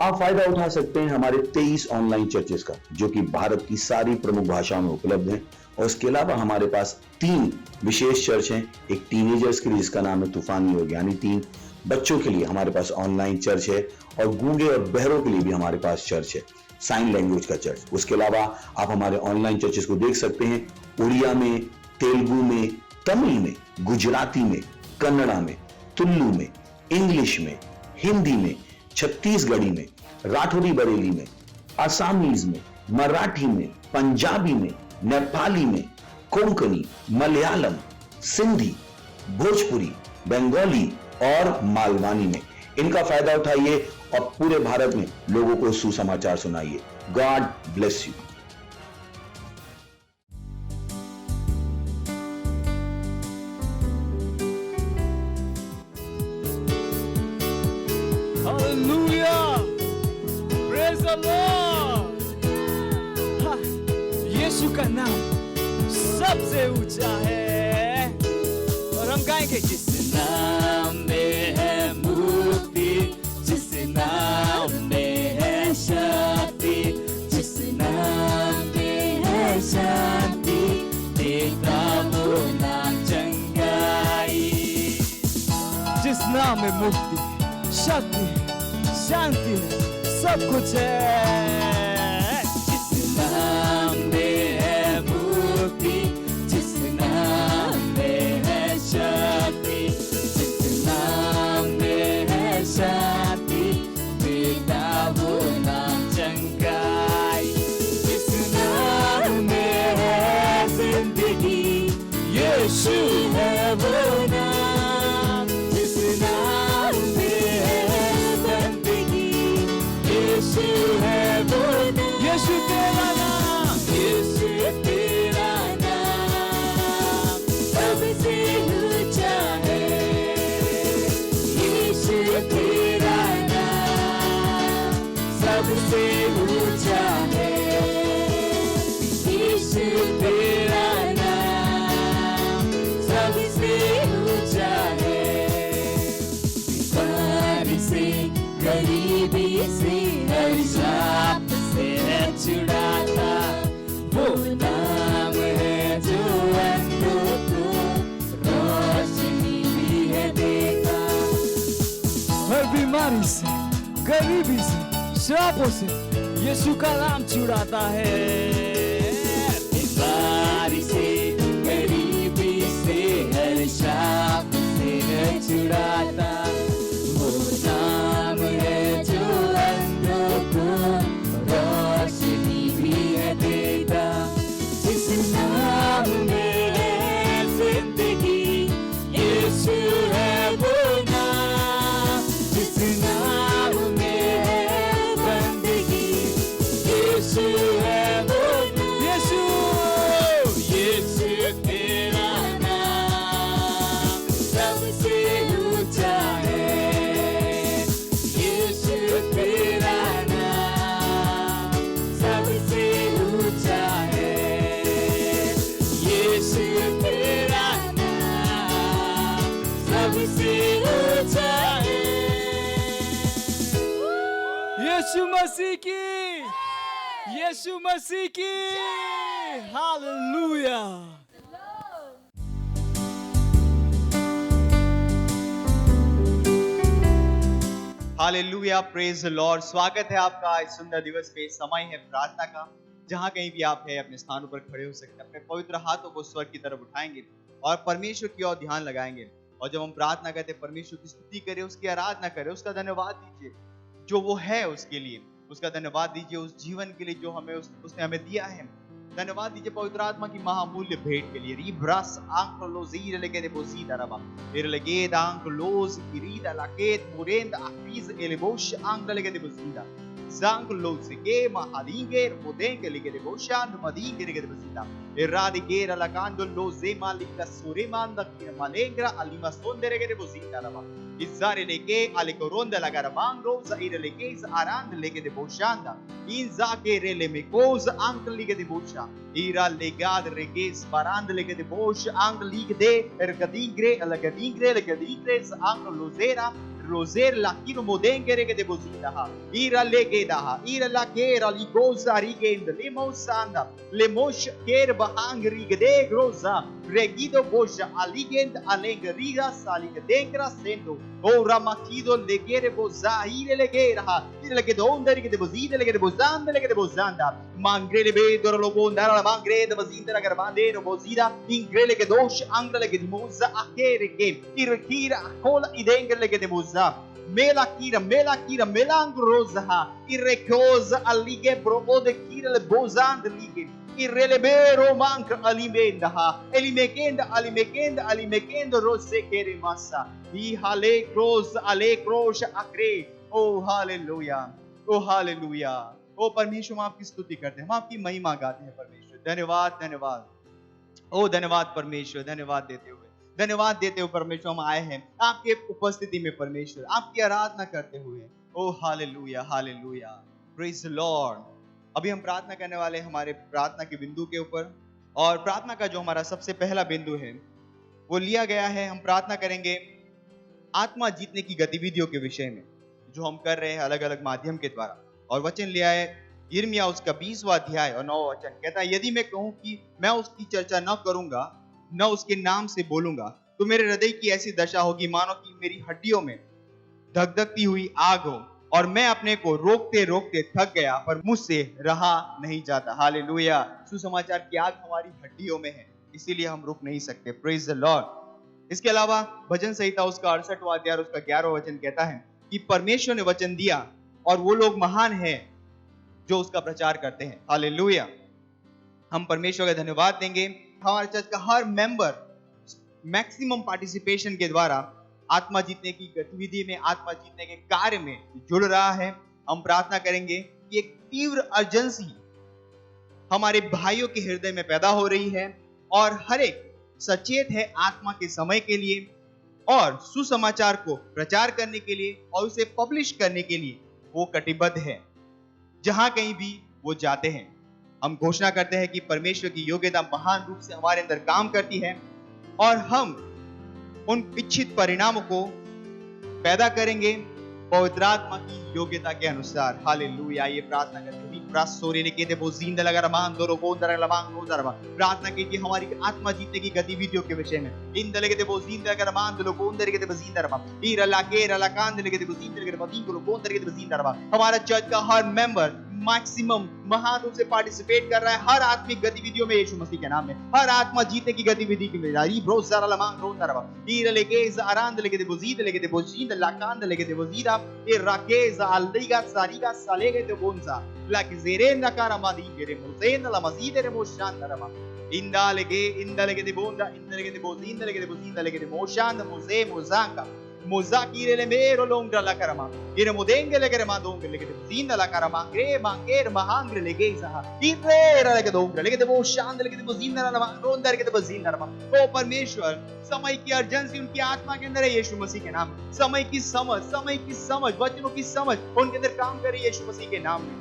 आप फायदा उठा सकते हैं हमारे 23 ऑनलाइन चर्चेस का, जो कि भारत की सारी प्रमुख भाषाओं में उपलब्ध हैं। और इसके अलावा हमारे पास 3 विशेष चर्च हैं। एक टीनेजर्स के लिए जिसका नाम है तूफानी योग यानी 3, बच्चों के लिए हमारे पास ऑनलाइन चर्च है, और गूंगे और बहरों के लिए भी हमारे पास चर्च है, साइन लैंग्वेज का चर्च। उसके अलावा आप हमारे ऑनलाइन चर्चेस को देख सकते हैं उड़िया में, तेलुगु में, तमिल में, गुजराती में, कन्नड़ा में, तुलु में, इंग्लिश में, हिंदी में, छत्तीसगढ़ी में, राठौरी बरेली में, असमीज में, मराठी में, पंजाबी में, नेपाली में, कोंकणी, मलयालम, सिंधी, भोजपुरी, बंगाली और मालवानी में। इनका फायदा उठाइए और पूरे भारत में लोगों को सुसमाचार सुनाइए। God bless you. Hallelujah! Praise the Lord! हाँ, यीशु का नाम सबसे ऊंचा है और हम गाएंगे जिस नाम में है मुक्ति, जिस नाम में है शक्ति, जिस नाम में है शांति, देता वो नाम चंगाई। जिस नाम में मुक्ति, शक्ति, शांति सब कुछ है। जिस नाम में है मुक्ति, जिस नाम में है शक्ति, जिस नाम में है शांति, देता वो नाम चंगाई। जिस नाम में है जिंदगी, यीशु है वो नाम। जिस नाम में है बंदगी, यीशु है वो नाम। यीशु तेरा नाम, यीशु तेरा नाम सबसे ऊंचा है। यीशु तेरा नाम सबसे ऊंचा है। यीशु तेरा नाम सबसे ऊंचा है। बीमारी से, गरीबी से, हर श्राप से छुड़ाता वो नाम है जो अंधों को रोशनी भी है देता। हर बीमारी से, गरीबी से, श्रापों से यीशु का नाम छुड़ाता है। बीमारी से, गरीबी से, हर श्राप से छुड़ाता वो नाम है जो अंधों को रोशनी भी है देता। जिस नाम में है जिंदगी, यीशु है वो नाम। जिस नाम में है बंदगी, यीशु है वो नाम। यीशु, यीशु तेरा नाम सबसे ऊंचा है। यीशु तेरा नाम सबसे ऊंचा है। यीशु तेरा नाम सबसे ऊंचा है। यीशु मसीह की, यीशु मसीह की hallelujah. Hallelujah, praise the Lord. स्वागत है आपका इस सुंदर दिवस पे। समय है प्रार्थना का। जहां कहीं भी आप है अपने स्थानों पर खड़े हो सकते हैं, अपने पवित्र हाथों को स्वर्ग की तरफ उठाएंगे और परमेश्वर की ओर ध्यान लगाएंगे। और जब हम प्रार्थना करते हैं, परमेश्वर की स्तुति करें, उसकी आराधना करें, उसका धन्यवाद दीजिए जो वो है उसके लिए। उसका धन्यवाद दीजिए उस जीवन के लिए जो हमें उसने हमें दिया है। धन्यवाद दीजिए पवित्र आत्मा की महामूल्य भेंट के लिए। रिब्रस आंक्लोजीर लेके दे बोसीदा रबा इरलेगेद आंक्लोज इरीदा लाकेत मोरेंद अफीज एलेबोश आंक्ल लेके दे बोसीदा सांक्लोज के महादीगे मोदेंगे लेके दे बोशान मदीगे लेके दे बोसीदा Erradicare la candolo zema lika suremanda kina malengra alima sondere gere bozita lava. Izzare leke ale coronda la garamangro zaire leke arand leke de boshanda. Inza ke rele me koz ank lige de bosha. Ira legad reges barand leke de bosh ank lige de ergadingre alagadingre ank lozera Roser la kino modengere che deposita ha ira legeda ha ira la kera li goza rigend le mosanda le mosh ker bahang rigde groza regido boja aligend alengriga saligedengra sendo ora matido legere boza ire legera ha ire legedo ondere che deposita legere bozanda mangrele bedoro lo bondara la mangrede bazindera garbandero bozida ingrele che dosh angrele che moza akere che irkira kola idengere che deposita Melakira melangrosa irrecosa alige broode kira le bozand lige irrelebero manca alimekenda rose kere massa I hale cross akre oh hallelujah ओ परमेश्वर हम आपकी स्तुति करते हैं हम आपकी महिमा गाते हैं परमेश्वर धन्यवाद परमेश्वर धन्यवाद देते हुए परमेश्वर हम आए हैं आपके उपस्थिति में परमेश्वर आपकी आराधना करते हुए ओ हालेलुया प्रेज द लॉर्ड। अभी हम प्रार्थना करने वाले हैं हमारे प्रार्थना के बिंदु के ऊपर और प्रार्थना का जो हमारा सबसे पहला बिंदु है वो लिया गया है। हम प्रार्थना करेंगे आत्मा जीतने की गतिविधियों के विषय में जो हम कर रहे हैं अलग अलग माध्यम के द्वारा और वचन लिया है यिर्मयाह उसका 20वां अध्याय और 9वां वचन कहता है यदि मैं कहूं कि मैं उसकी चर्चा न करूंगा न उसके नाम से बोलूंगा तो मेरे हृदय की ऐसी दशा होगी मानो कि मेरी हड्डियों में धगधगती हुई आग हो और मैं अपने को रोकते रोकते थक गया पर मुझसे रहा नहीं जाता। हालेलुया। सुसमाचार की आग हमारी हड्डियों में है इसीलिए हम रुक नहीं सकते। Praise the Lord. इसके अलावा भजन संहिता उसका 68वां अध्याय उसका 11वां वचन कहता है कि परमेश्वर ने वचन दिया और वो लोग महान हैं जो उसका प्रचार करते हैं। हालेलुया। हम परमेश्वर का धन्यवाद देंगे। हमारे चर्च का हर मेंबर मैक्सिमम पार्टिसिपेशन के द्वारा आत्मा जीतने की गतिविधि में आत्मा जीतने के कार्य में जुड़ रहा है। हम प्रार्थना करेंगे कि एक तीव्र अर्जेंसी हमारे भाइयों के हृदय में पैदा हो रही है और हर एक सचेत है आत्मा के समय के लिए और सुसमाचार को प्रचार करने के लिए और उसे पब्लिश करने के लिए वो कटिबद्ध है जहां कहीं भी वो जाते हैं। हम घोषणा करते हैं कि परमेश्वर की योग्यता महान रूप से हमारे अंदर काम करती है और हम उन इच्छित परिणामों को पैदा करेंगे पवित्र आत्मा की योग्यता के अनुसार। हालेलुया। ये प्रार्थना करते हैं प्रार्थना कीजिए हमारी आत्मा जीतने की गतिविधियों के विषय में। हमारा चर्च का हर मेंबर मैक्सिमम महान रूप से पार्टिसिपेट कर रहा है हर आत्मिक गतिविधियों में यीशु मसीह के नाम में। हर आत्मा जीतने की गतिविधि की Mozakire le mero longra la karama. Ire modenge le karama donge le zinda la karama. Gre mangere mahangre le geisa. Irera le dongra le de boshand le de zinda la ronda le de zinda la. ओ परमेश्वर समय की urgency उनकी आत्मा के अंदर है यीशु मसीह के नाम। समय की समझ वचनों की समझ उनके अंदर काम करे यीशु मसीह के नाम में।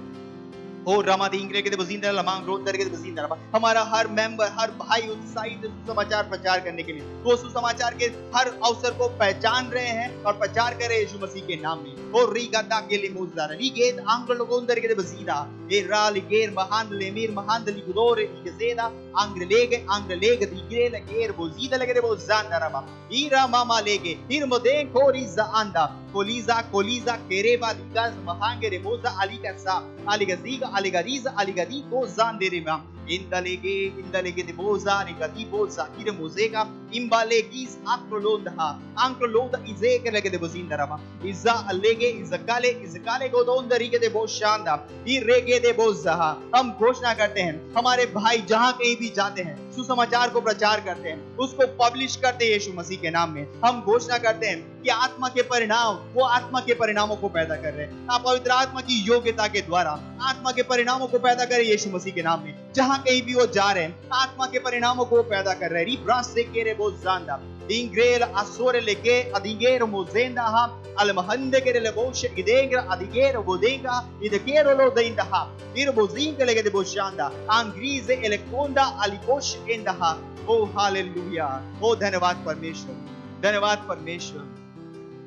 ओ रमा दिंगरे के बजिंदर लमांग रोड के बजिंदर हमारा हर मेंबर हर भाई उत्साहित है सुसमाचार प्रचार करने के लिए। वो सुसमाचार के हर अवसर को पहचान रहे हैं और प्रचार कर रहे हैं यीशु मसीह के नाम में। ओ रीगाता के लिए मुजदार रीगेत आंग्र लोगोंदर के बजीदा ए राल गेर महान लेमीर महान दली गुदोर इगजेदा आंग्र लेगे दिगरे लगेर बोजीदा लगे बोजान दरमा ईरा मामा लेगे हिर मोदे कोरीजा आंदा कोलीजा केरेबा लिगा महांगे रे मोजा अली का सा Ali गजीगा aligadi ko zanderema indalege de boza negati boza kire muzeka imbalegis akrolonda izeke lege de bozindarama izza alege izkale godonda rige de boshanda irege de boza। हम घोषणा करते हैं हमारे भाई जहां कहीं भी जाते हैं सुसमाचार को प्रचार करते हैं उसको पब्लिश करते हैं यीशु मसीह के नाम में। हम घोषणा करते हैं कि आत्मा के परिणाम वो आत्मा के परिणामों को पैदा कर रहे हैं। आप पवित्र आत्मा की योग्यता के द्वारा आत्मा के परिणामों को पैदा करें यीशु मसीह के नाम में। जहां जहां कहीं भी वो जा रहे हैं आत्मा के परिणामों को पैदा कर रहे हैं। रिब्रास से केरे वो जानदा इंग्रेल असोरे लेके अधिगेर मोजेंदा हा अलमहंदे के लेबोश इदेंग्र अधिगेर वोदेंगा इदकेरो लो देंदा इरबोजिंग लेके दे बोशांदा अंग्रीजे एलेकोंदा अलिकोश एंदा। ओ हालेलुया, ओ धन्यवाद परमेश्वर, धन्यवाद परमेश्वर।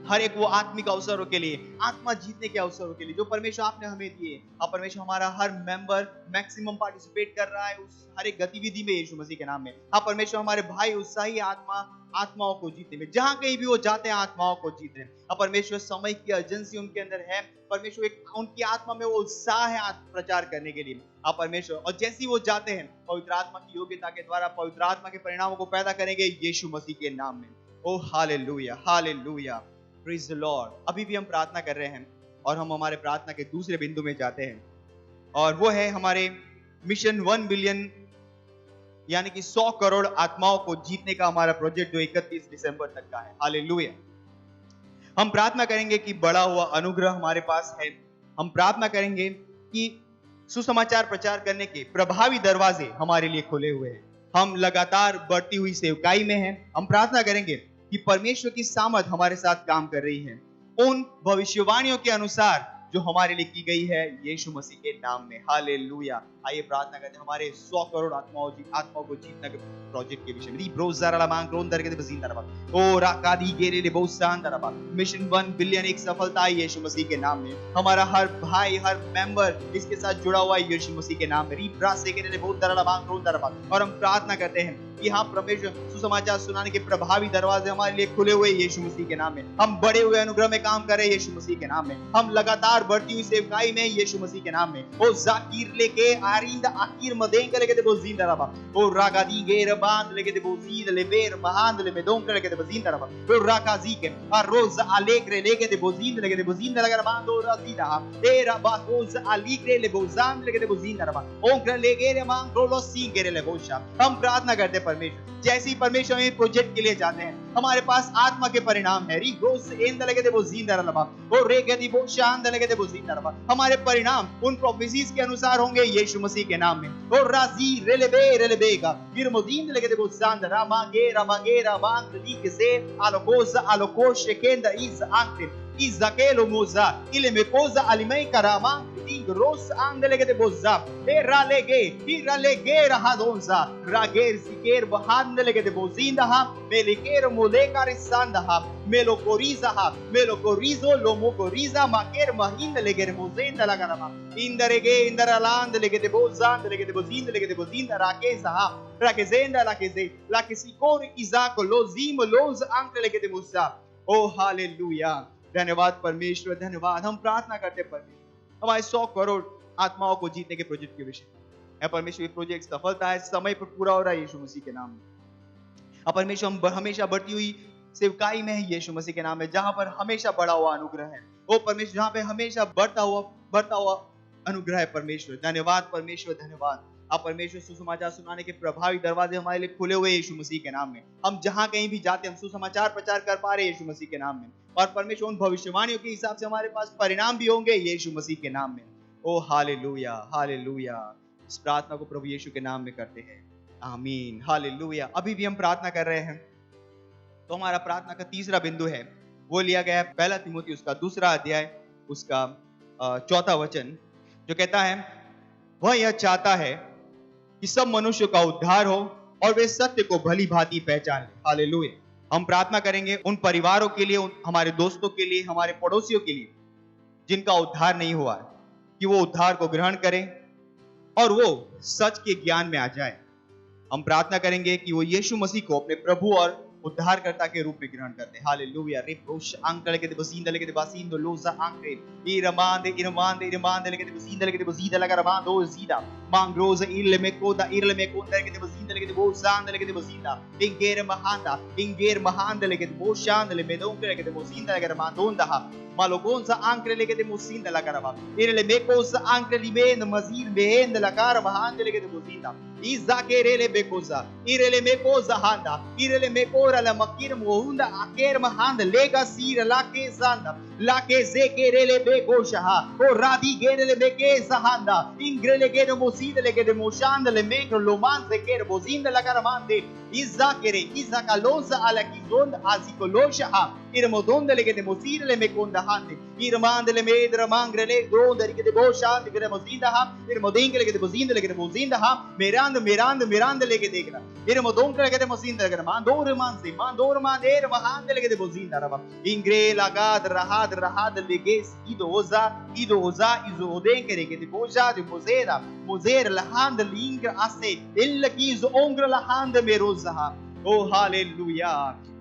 हर एक वो आत्मिक अवसरों के लिए, आत्मा जीतने के अवसरों के लिए जो परमेश्वर आपने हमें दिए। अब परमेश्वर हमारा हर मेंबर मैक्सिमम पार्टिसिपेट कर रहा है उस हर एक गतिविधि में यीशु मसीह के नाम में। हाँ परमेश्वर हमारे भाई उत्साही आत्माओं को जीतने में, जहां कहीं भी वो जाते हैं आत्माओं को जीत रहे हैं। अब परमेश्वर समय की एजेंसी उनके अंदर है, परमेश्वर एक उनकी आत्मा में वो उत्साह है प्रचार करने के लिए। अब परमेश्वर और जैसे ही वो जाते हैं पवित्र आत्मा की योग्यता के द्वारा पवित्र आत्मा के परिणामों को पैदा करेंगे यीशु मसीह के नाम में। ओ hallelujah, hallelujah, praise the Lord. अभी भी हम प्रार्थना कर रहे हैं और हम हमारे प्रार्थना के दूसरे बिंदु में जाते हैं और वो है हमारे मिशन 1 बिलियन यानी कि 100 करोड़ आत्माओं को जीतने का हमारा प्रोजेक्ट जो 31 दिसंबर तक का है। हालेलुया। हम प्रार्थना करेंगे कि बड़ा हुआ अनुग्रह हमारे पास है। हम प्रार्थना करेंगे कि सुसमाचार प्रचार करने के प्रभावी दरवाजे हमारे लिए खुले हुए हैं। हम लगातार बढ़ती हुई सेवकाई में हैं। हम प्रार्थना करेंगे कि परमेश्वर की सामर्थ हमारे साथ काम कर रही है उन भविष्यवाणियों के अनुसार जो हमारे लिए की गई है यीशु मसीह के नाम में। हालेलुया। आइए प्रार्थना करते हैं हमारे 100 करोड़ आत्माओं को जीतने के प्रोजेक्ट के विषय में। मिशन 1 बिलियन एक सफलता है यीशु मसीह के नाम में। हमारा हर भाई हर मेंबर इसके साथ जुड़ा हुआ है यीशु मसीह के नाम में। और हम प्रार्थना करते हैं कि हाँ परमेश्वर सुसमाचार सुनाने के प्रभावी दरवाजे हमारे लिए खुले हुए यीशु मसीह के नाम में। हम बड़े हुए अनुग्रह में काम कर रहे हैं यीशु मसीह के नाम में। हम लगातार बढ़ती हुई सेवकाई में यीशु मसीह के नाम में। ओ जाकिर लेके आरिंदा आकिर मदेंग लेके दे बोजींदा रबा ओ रागादी गेर बांध लेके दे बोजीद ले बेर महांद ले मेदोंग लेके दे बोजींदा रबा ओ राकाजी के रोज अलेग्रे लेके दे बोजींद लेके दे बोजींदा लगा बांध ओ राजीदा तेरा बाकोज अलीग्रे ले बोजाम लेके दे बोजींदा रबा ओंग्रे लेगे रे मांग रोलो सी गेरे ले बोशा। हम प्रार्थना करते परमेश्वर जैसी परमेश्वर में प्रोजेक्ट के लिए जाते हैं हमारे पास आत्मा के परिणाम है। रिगोस एंद लगे दे बोजींदा रबा ओ रेगदी बो शांद लगे दे बोजींदा रबा। हमारे परिणाम उन प्रोफेसीज के अनुसार होंगे यीशु मसीह के नाम में। ओ राजी रेलेबेगा गिरमोदीन लगे दे बोजांद रामागे रामांग लीक से आलोकोश केंदा is आंक्रे Izakelo moza ile mekoza alimei karama ingros andele de bozza iralege rahadonza rager ziker bahandele de bozinda ha meliker molekar sanda ha melokorizo lomokoriza maker mahindele de mozinda lagarama indarege indaralande de bozanda de bozinda de bozinda rakeza ha rakezenda lakesikor izako lozim loz ankle de musa। O hallelujah, धन्यवाद परमेश्वर, धन्यवाद। हम प्रार्थना करते हैं परमेश्वर हमारे 100 करोड़ आत्माओं को जीतने के प्रोजेक्ट के विषय में। परमेश्वर ये प्रोजेक्ट सफलता है समय पर पूरा हो रहा है यीशु मसीह के नाम में। परमेश्वर हम हमेशा बढ़ती हुई सेवकाई में है यीशु मसीह के नाम में जहां पर हमेशा बढ़ा हुआ अनुग्रह है। ओ परमेश्वर जहां पे हमेशा बढ़ता हुआ अनुग्रह है परमेश्वर। धन्यवाद परमेश्वर, धन्यवाद। आप परमेश्वर सुसमाचार सुनाने के प्रभावी दरवाजे हमारे लिए खुले हुए यीशु मसीह के नाम में। हम जहां कहीं भी जाते हैं हम सुसमाचार प्रचार कर पा रहे हैं यीशु मसीह के नाम में। और परमेश्वर उन भविष्यवाणियों के हिसाब से हमारे पास परिणाम भी होंगे यीशु मसीह के नाम में। ओ हालेलुया, हालेलुया। इस प्रार्थना को प्रभु यीशु के नाम में करते हैं, आमीन, हालेलुया। अभी भी हम प्रार्थना कर रहे हैं तो हमारा प्रार्थना का तीसरा बिंदु है वो लिया गया है 1 तीमुथियुस उसका 2 अध्याय उसका 4 वचन जो कहता है वह यह चाहता है कि सब मनुष्य का उद्धार हो और वे सत्य को भली भांति पहचान ले। हालेलुया। हम प्रार्थना करेंगे उन परिवारों के लिए, हमारे दोस्तों के लिए, हमारे पड़ोसियों के लिए जिनका उद्धार नहीं हुआ है कि वो उद्धार को ग्रहण करें और वो सच के ज्ञान में आ जाए। हम प्रार्थना करेंगे कि वो यीशु मसीह को अपने प्रभु और उद्धारकर्ता के रूप में ग्रहण करते हैं। हालेलुया। रिप्रोश अंकल के बसींद लगे बसींद लोजा अंकरे इरमांदे लगे बसींद लगे बसींद लगा रमांदो जीदा मांग्रोज इरले में कोदा लगे बसींद लगे वो सांद लगे बसींदा इंगेर महांद लगे वो शांद ले मेदों लगे बसींद लगे रमांदोंदा मालोगोंसा अंकरे लगे मुसींद लगा रमा इरले में कोसा अंकरे लिबेन मजीर बेहेंद लकार महांद लगे बसींदा izakerele bekoza irele mekoza handa irele mekora la makir mohunda aker mahanda lega sira la ke zanda la ke zekerele bekosha ha o radi gerele bekeza handa ingrele gere moside le gere moshanda le mekro lo manze gere bozinda la karamande izakere izakaloza ala kizonda azikolosha ha irmodonda le gere moside le mekonda hande irmande le medra mangre le donda le gere boshanda gere mozinda ha irmodinga le gere bozinda le gere mozinda ha miranda le gere dekra irmodonga le gere mozinda le gere mandor mandere mahande le gere bozinda raba ingre la gad rahad le ges idoza izodenke le gere boja de mozer la hand lingra ase illa ki zo ongra la hand meroza ha ओ hallelujah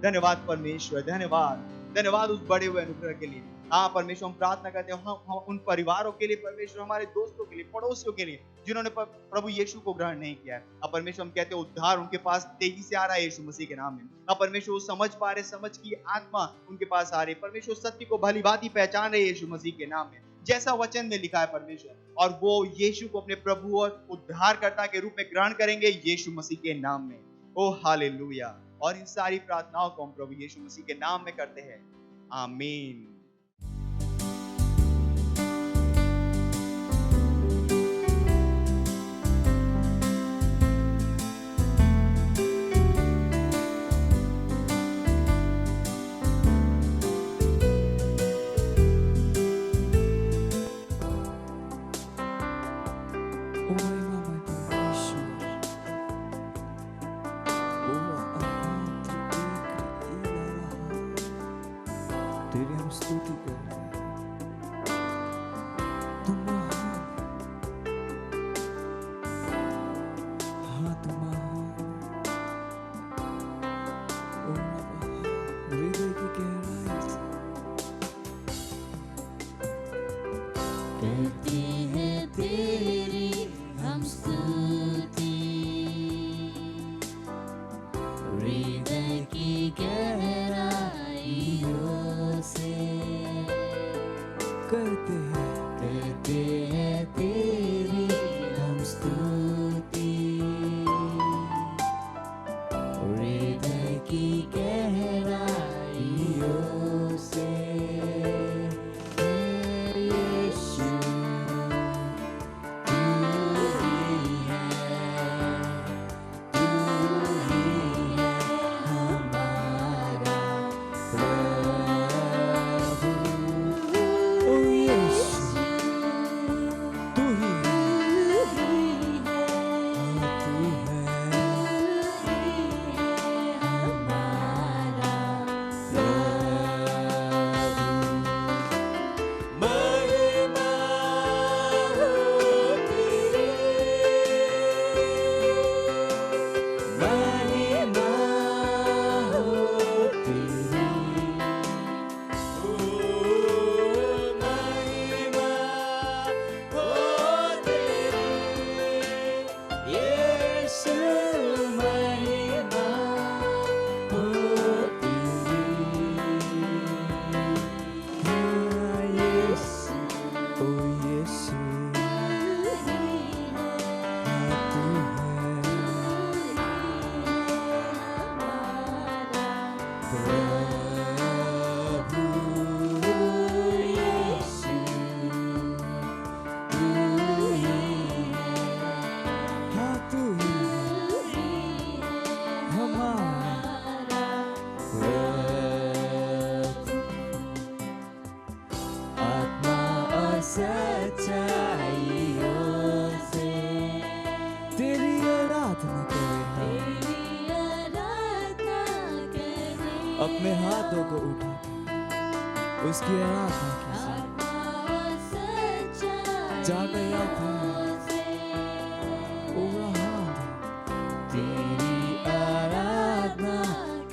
धन्यवाद परमेश्वर धन्यवाद उस बड़े हुए अनुग्रह के लिए हाँ परमेश्वर हम प्रार्थना करते हैं हम उन परिवारों के लिए परमेश्वर हमारे दोस्तों के लिए पड़ोसियों के लिए जिन्होंने प्रभु यीशु को ग्रहण नहीं किया है अब परमेश्वर हम कहते हैं उद्धार उनके पास तेजी से आ रहा है यीशु मसीह के नाम में अब परमेश्वर वो समझ पा रहे समझ की आत्मा उनके पास आ रही परमेश्वर सत्य को भली भांति पहचान रहे यीशु मसीह के नाम में जैसा वचन में लिखा है परमेश्वर और वो यीशु को अपने प्रभु और उद्धारकर्ता के रूप में ग्रहण करेंगे यीशु मसीह के नाम में ओ हालेलुया और इन सारी प्रार्थनाओं को हम प्रभु यीशु मसीह के नाम में करते हैं आमीन अपने हाथों को उठा उसकी आराधना कीजिए जाकर याद तेरी आराधना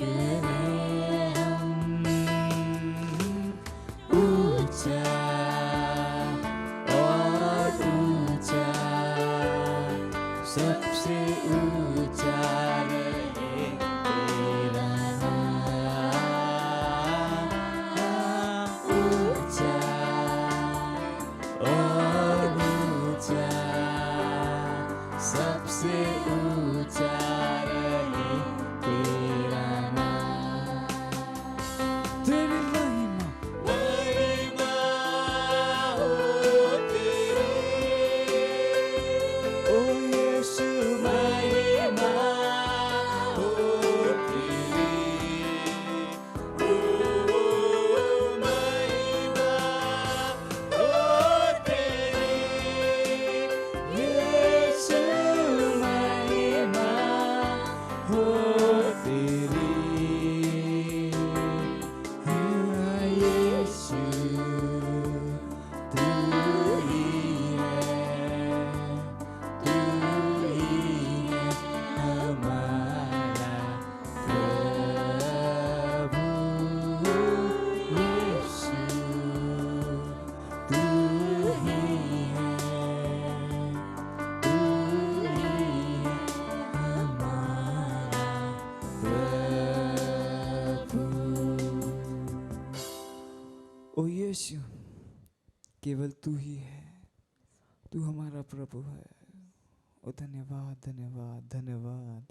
करें हम ऊंचा और ऊंचा सबसे ऊंचा ऊंचा यीशु, केवल तू ही है, तू हमारा प्रभु है। ओ धन्यवाद धन्यवाद धन्यवाद।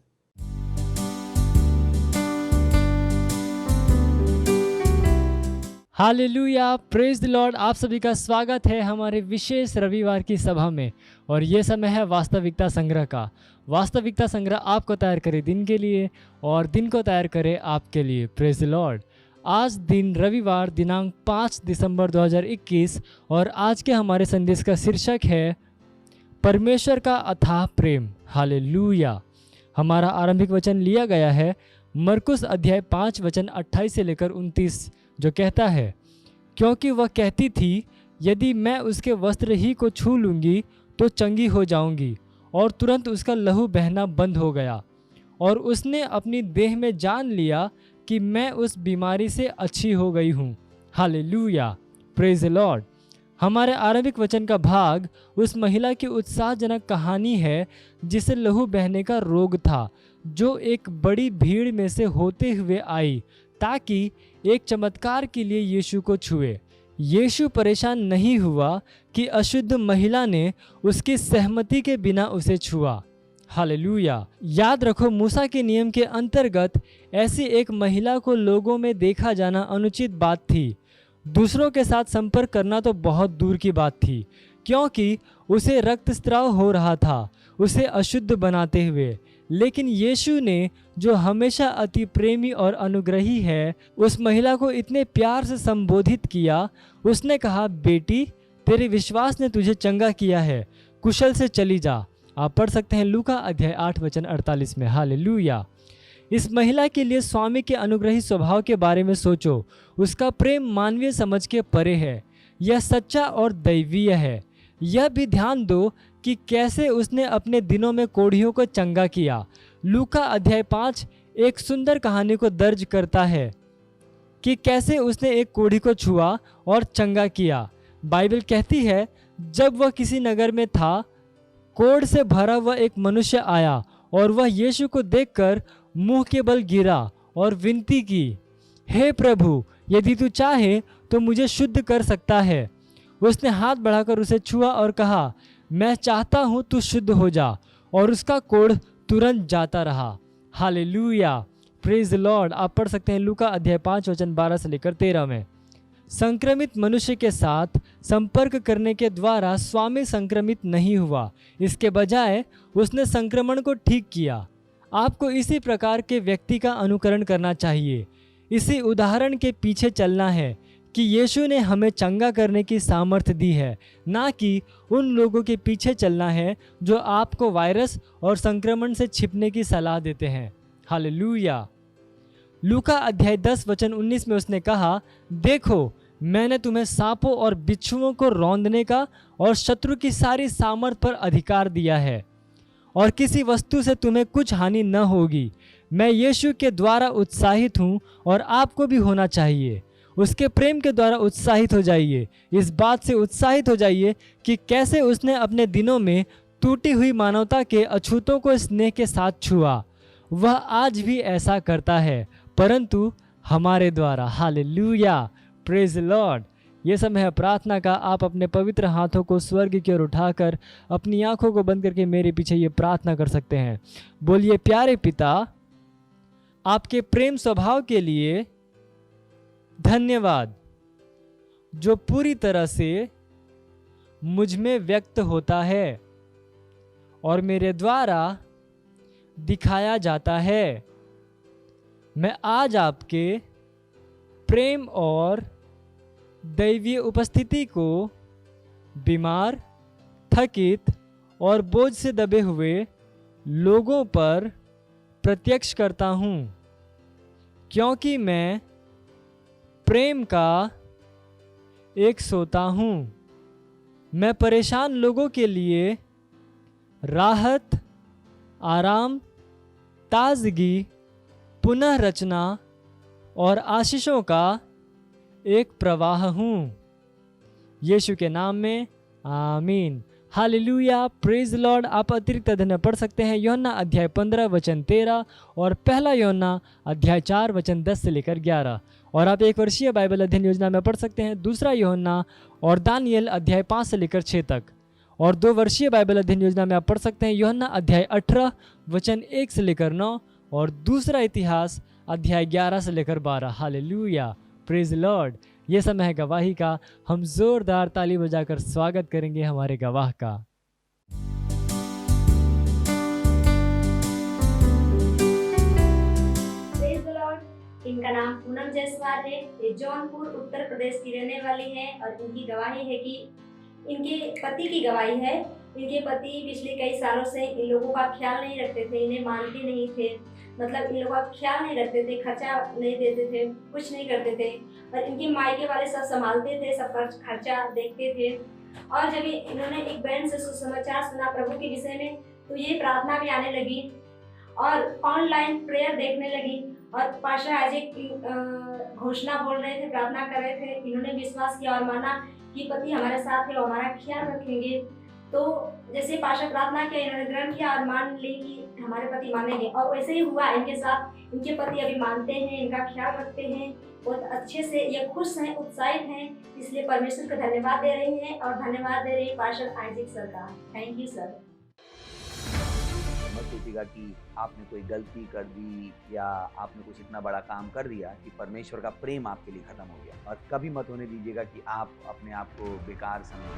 Hallelujah, praise the Lord. आप सभी का स्वागत है हमारे विशेष रविवार की सभा में। और ये समय है वास्तविकता संग्रह का। वास्तविकता संग्रह आपको तैयार करे दिन के लिए और दिन को तैयार करे आपके लिए। Praise the Lord. आज दिन रविवार दिनांक 5 दिसंबर 2021 और आज के हमारे संदेश का शीर्षक है परमेश्वर का अथाह प्रेम। हालेलुया। हमारा आरंभिक वचन लिया गया है मरकुस अध्याय 5 वचन 28 से लेकर 29, जो कहता है, क्योंकि वह कहती थी, यदि मैं उसके वस्त्र ही को छू लूँगी तो चंगी हो जाऊँगी, और तुरंत उसका लहू बहना बंद हो गया और उसने अपनी देह में जान लिया कि मैं उस बीमारी से अच्छी हो गई हूँ। Hallelujah, praise the Lord. हमारे आरंभिक वचन का भाग उस महिला की उत्साहजनक कहानी है जिसे लहू बहने का रोग था, जो एक बड़ी भीड़ में से होते हुए आई ताकि एक चमत्कार के लिए यीशु को छुए। यीशु परेशान नहीं हुआ कि अशुद्ध महिला ने उसकी सहमति के बिना उसे छुआ। हालेलुया। याद रखो, मूसा के नियम के अंतर्गत ऐसी एक महिला को लोगों में देखा जाना अनुचित बात थी। दूसरों के साथ संपर्क करना तो बहुत दूर की बात थी, क्योंकि उसे रक्तस्राव हो रहा था, उसे अशुद्ध बनाते हुए। लेकिन यीशु ने, जो हमेशा अति प्रेमी और अनुग्रही है, उस महिला को इतने प्यार से संबोधित किया। उसने कहा, बेटी, तेरे विश्वास ने तुझे चंगा किया है, कुशल से चली जा। आप पढ़ सकते हैं लूका अध्याय 8 वचन 48 में। हालेलुया। इस महिला के लिए स्वामी के अनुग्रही स्वभाव के बारे में सोचो। उसका प्रेम मानवीय समझ के परे है, यह सच्चा और दैवीय है। यह भी ध्यान दो कि कैसे उसने अपने दिनों में कोढ़ियों को चंगा किया। लूका अध्याय 5 एक सुंदर कहानी को दर्ज करता है कि कैसे उसने एक कोढ़ी को छुआ और चंगा किया। बाइबल कहती है, जब वह किसी नगर में था, कोढ़ से भरा हुआ एक मनुष्य आया और वह यीशु को देखकर मुंह के बल गिरा और विनती की, हे प्रभु, यदि तू चाहे तो मुझे शुद्ध कर सकता है। उसने हाथ बढ़ाकर उसे छुआ और कहा, मैं चाहता हूँ तू शुद्ध हो जा, और उसका कोढ़ तुरंत जाता रहा। Hallelujah, praise the Lord. आप पढ़ सकते हैं लूका अध्याय 5 वचन 12 से लेकर 13 में। संक्रमित मनुष्य के साथ संपर्क करने के द्वारा स्वामी संक्रमित नहीं हुआ, इसके बजाय उसने संक्रमण को ठीक किया। आपको इसी प्रकार के व्यक्ति का अनुकरण करना चाहिए। इसी उदाहरण के पीछे चलना है कि यीशु ने हमें चंगा करने की सामर्थ्य दी है, ना कि उन लोगों के पीछे चलना है जो आपको वायरस और संक्रमण से छिपने की सलाह देते हैं। हालेलुया। लूका अध्याय 10 वचन 19 में उसने कहा, देखो, मैंने तुम्हें सांपों और बिच्छुओं को रौंदने का और शत्रु की सारी सामर्थ पर अधिकार दिया है, और किसी वस्तु से तुम्हें कुछ हानि न होगी। मैं यीशु के द्वारा उत्साहित हूँ और आपको भी होना चाहिए। उसके प्रेम के द्वारा उत्साहित हो जाइए। इस बात से उत्साहित हो जाइए कि कैसे उसने अपने दिनों में टूटी हुई मानवता के अछूतों को स्नेह के साथ छुआ। वह आज भी ऐसा करता है, परंतु हमारे द्वारा। Hallelujah, praise the Lord. ये समय है प्रार्थना का। आप अपने पवित्र हाथों को स्वर्ग की ओर उठाकर अपनी आंखों को बंद करके मेरे पीछे ये प्रार्थना कर सकते हैं। बोलिए, प्यारे पिता, आपके प्रेम स्वभाव के लिए धन्यवाद, जो पूरी तरह से मुझ में व्यक्त होता है और मेरे द्वारा दिखाया जाता है। मैं आज आपके प्रेम और दैवीय उपस्थिति को बीमार, थकित और बोझ से दबे हुए लोगों पर प्रत्यक्ष करता हूँ, क्योंकि मैं प्रेम का एक सोता हूँ। मैं परेशान लोगों के लिए राहत, आराम, ताजगी, पुनः रचना और आशीषों का एक प्रवाह हूँ। यीशु के नाम में आमीन। Hallelujah, praise Lord. आप अतिरिक्त अध्ययन पढ़ सकते हैं यूहन्ना अध्याय 15 वचन 13 और पहला यूहन्ना अध्याय 4 वचन 10 से लेकर 11। और आप एक वर्षीय बाइबल अध्ययन योजना में पढ़ सकते हैं दूसरा यूहन्ना और दानियल अध्याय 5 से लेकर 6 तक। और 2 वर्षीय बाइबल अध्ययन योजना में आप पढ़ सकते हैं यूहन्ना अध्याय 18 वचन 1 से लेकर 9 और दूसरा इतिहास अध्याय 11 से लेकर 12। Hallelujah, praise Lord. ये समय है गवाही का। हम जोरदार ताली बजाकर स्वागत करेंगे हमारे गवाह का। Praise the Lord. इनका नाम पूनम जायसवाल है। ये जौनपुर उत्तर प्रदेश की रहने वाली हैं और इनकी गवाही है कि इनके पति की गवाही है। इनके पति पिछले कई सालों से इन लोगों का ख्याल नहीं रखते थे, इन्हें मानते नहीं थे, मतलब इन लोगों का ख्याल नहीं रखते थे, खर्चा नहीं देते थे, कुछ नहीं करते थे। और इनके मायके वाले सब संभालते थे, सब खर्चा देखते थे। और जब इन्होंने एक बहन से सुसमाचार सुना प्रभु के विषय में, तो ये प्रार्थना भी आने लगी और ऑनलाइन प्रेयर देखने लगी। और पाशा आज एक घोषणा बोल रहे थे, प्रार्थना कर रहे थे। इन्होंने विश्वास किया और माना कि पति हमारे साथ है, वो हमारा ख्याल रखेंगे। तो जैसे पाशा प्रार्थना किया, इन्होंने ग्रहण किया और मान ली कि हमारे पति मानेंगे। और वैसे ही हुआ इनके साथ। इनके पति अभी मानते हैं, इनका ख्याल रखते हैं, बहुत अच्छे से ये खुश हैं, उत्साहित हैं। इसलिए परमेश्वर को धन्यवाद दे रही हैं और धन्यवाद दे रही है पास्टर आइजैक सर का। Thank you sir. मत सोचिएगा कि आपने कोई गलती कर दी या आपने कुछ इतना बड़ा काम कर दिया कि परमेश्वर का प्रेम आपके लिए खत्म हो गया। और कभी मत होने दीजिएगा कि आप अपने आप को बेकार समझें।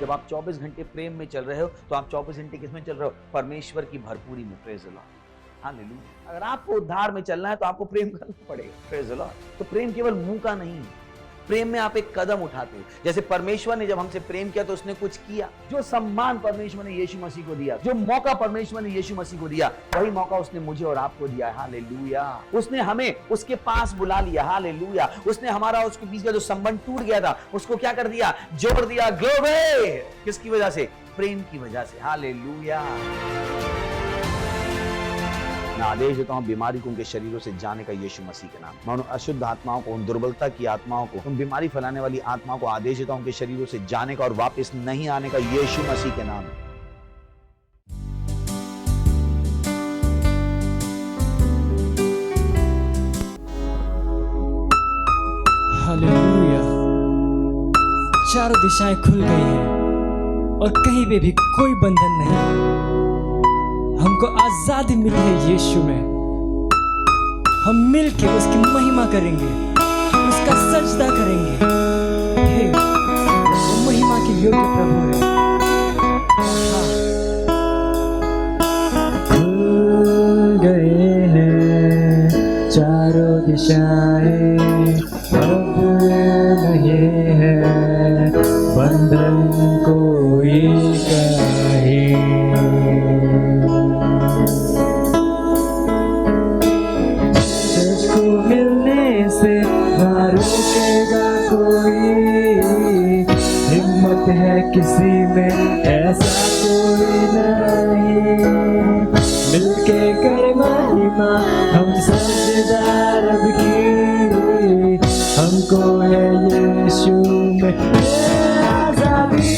जब आप 24 घंटे प्रेम में चल रहे हो तो आप 24 घंटे किस में चल रहे हो? परमेश्वर की भरपूरी में। Praise the Lord, hallelujah. अगर आपको उद्धार में चलना है तो आपको प्रेम करना पड़ेगा। Praise the Lord. तो प्रेम केवल मुंह का नहीं है, प्रेम में आप एक कदम उठाते हो। जैसे परमेश्वर ने जब हमसे प्रेम किया तो उसने कुछ किया। जो सम्मान परमेश्वर ने यीशु मसीह को दिया, जो मौका परमेश्वर ने यीशु मसीह को दिया, वही मौका उसने मुझे और आपको दिया है। हालेलुया। उसने हमें उसके पास बुला लिया। हालेलुया। उसने हमारा उसके बीच का जो संबंध टूट गया था उसको क्या कर दिया? जोड़ दिया। ग्लोरी। किसकी वजह से? प्रेम की वजह से। हालेलुया। मैं आदेश देता हूं बीमारी को उनके शरीरों से जाने का यीशु मसीह के नाम। मैं उन अशुद्ध आत्माओं को, उन दुर्बलता की आत्माओं को, उन बीमारी फैलाने वाली आत्माओं को आदेश देता हूं उनके शरीरों से जाने का और वापस नहीं आने का यीशु मसीह के नाम। हालेलुया। चारों दिशाएं खुल गई हैं और कहीं पे भी कोई बंधन नहीं। हमको आजादी मिली है यीशु में। हम मिलके उसकी महिमा करेंगे, उसका सजदा करेंगे। हे, वो महिमा के योग्य प्रभु है। खुल गए हैं चारों दिशाएं, अब नहीं है बंधन कोई कहीं। मिलने से ना रुकेगा कोई, हिम्मत है किसी में ऐसा कोई नहीं। मिलके कर महिमा हम सजदा रब की, हमको है यीशु में आजादी।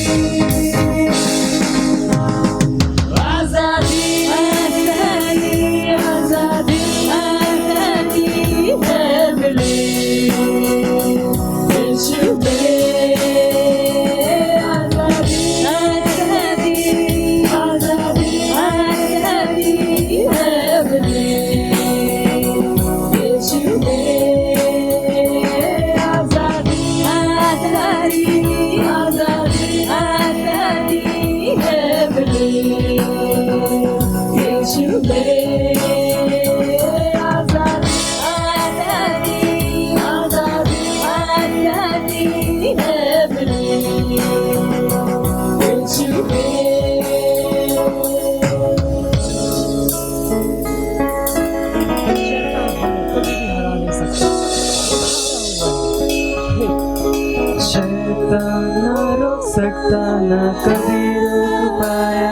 सकता ना कभी रोक पाया,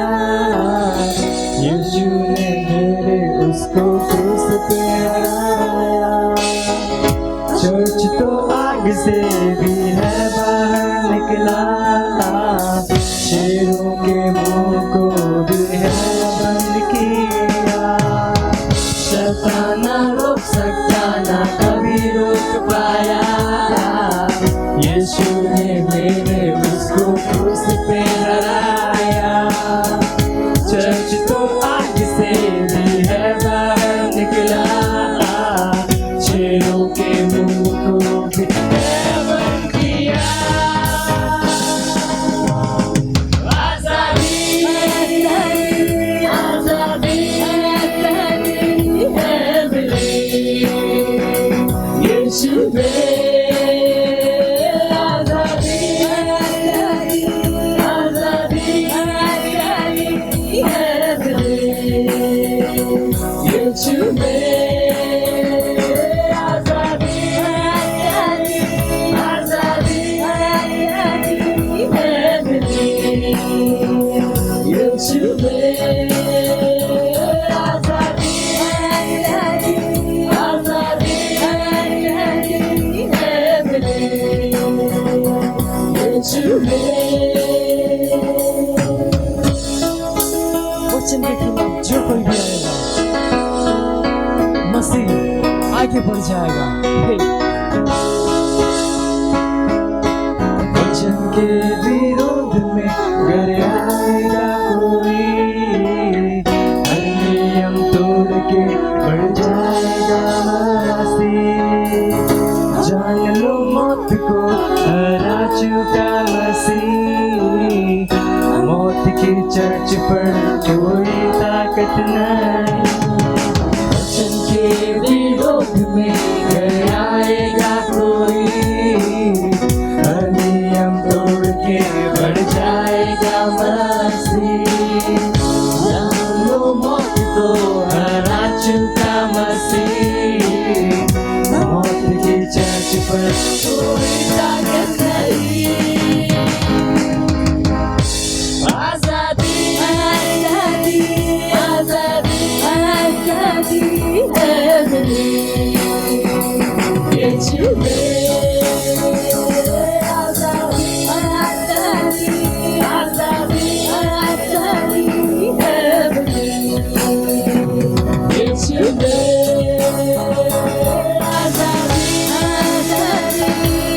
यीशु ने घेरे उसको क्रूस पे हराया। चर्च तो आग से भी है बाहर निकला, जाएगा। वचन के विरोध में घर आएगा कोई, हर नियम तोड़ के बढ़ जाएगा मसीह। जान लो मौत को हरा चुका मसीह, मौत की चर्च पर कोई ताकत नहीं। वचन के विरोध में घर आएगा कोई, हर नियम तोड़ के बढ़ जाएगा मसीह। जान लो मौत को हरा चुका मसीह, मौत की चर्च पर कोई ताकत नहीं। आजादी आजादी आजादी आजादी है मिली यीशु में। आजादी आजादी आजादी आजादी है मिली यीशु में। आजादी आजादी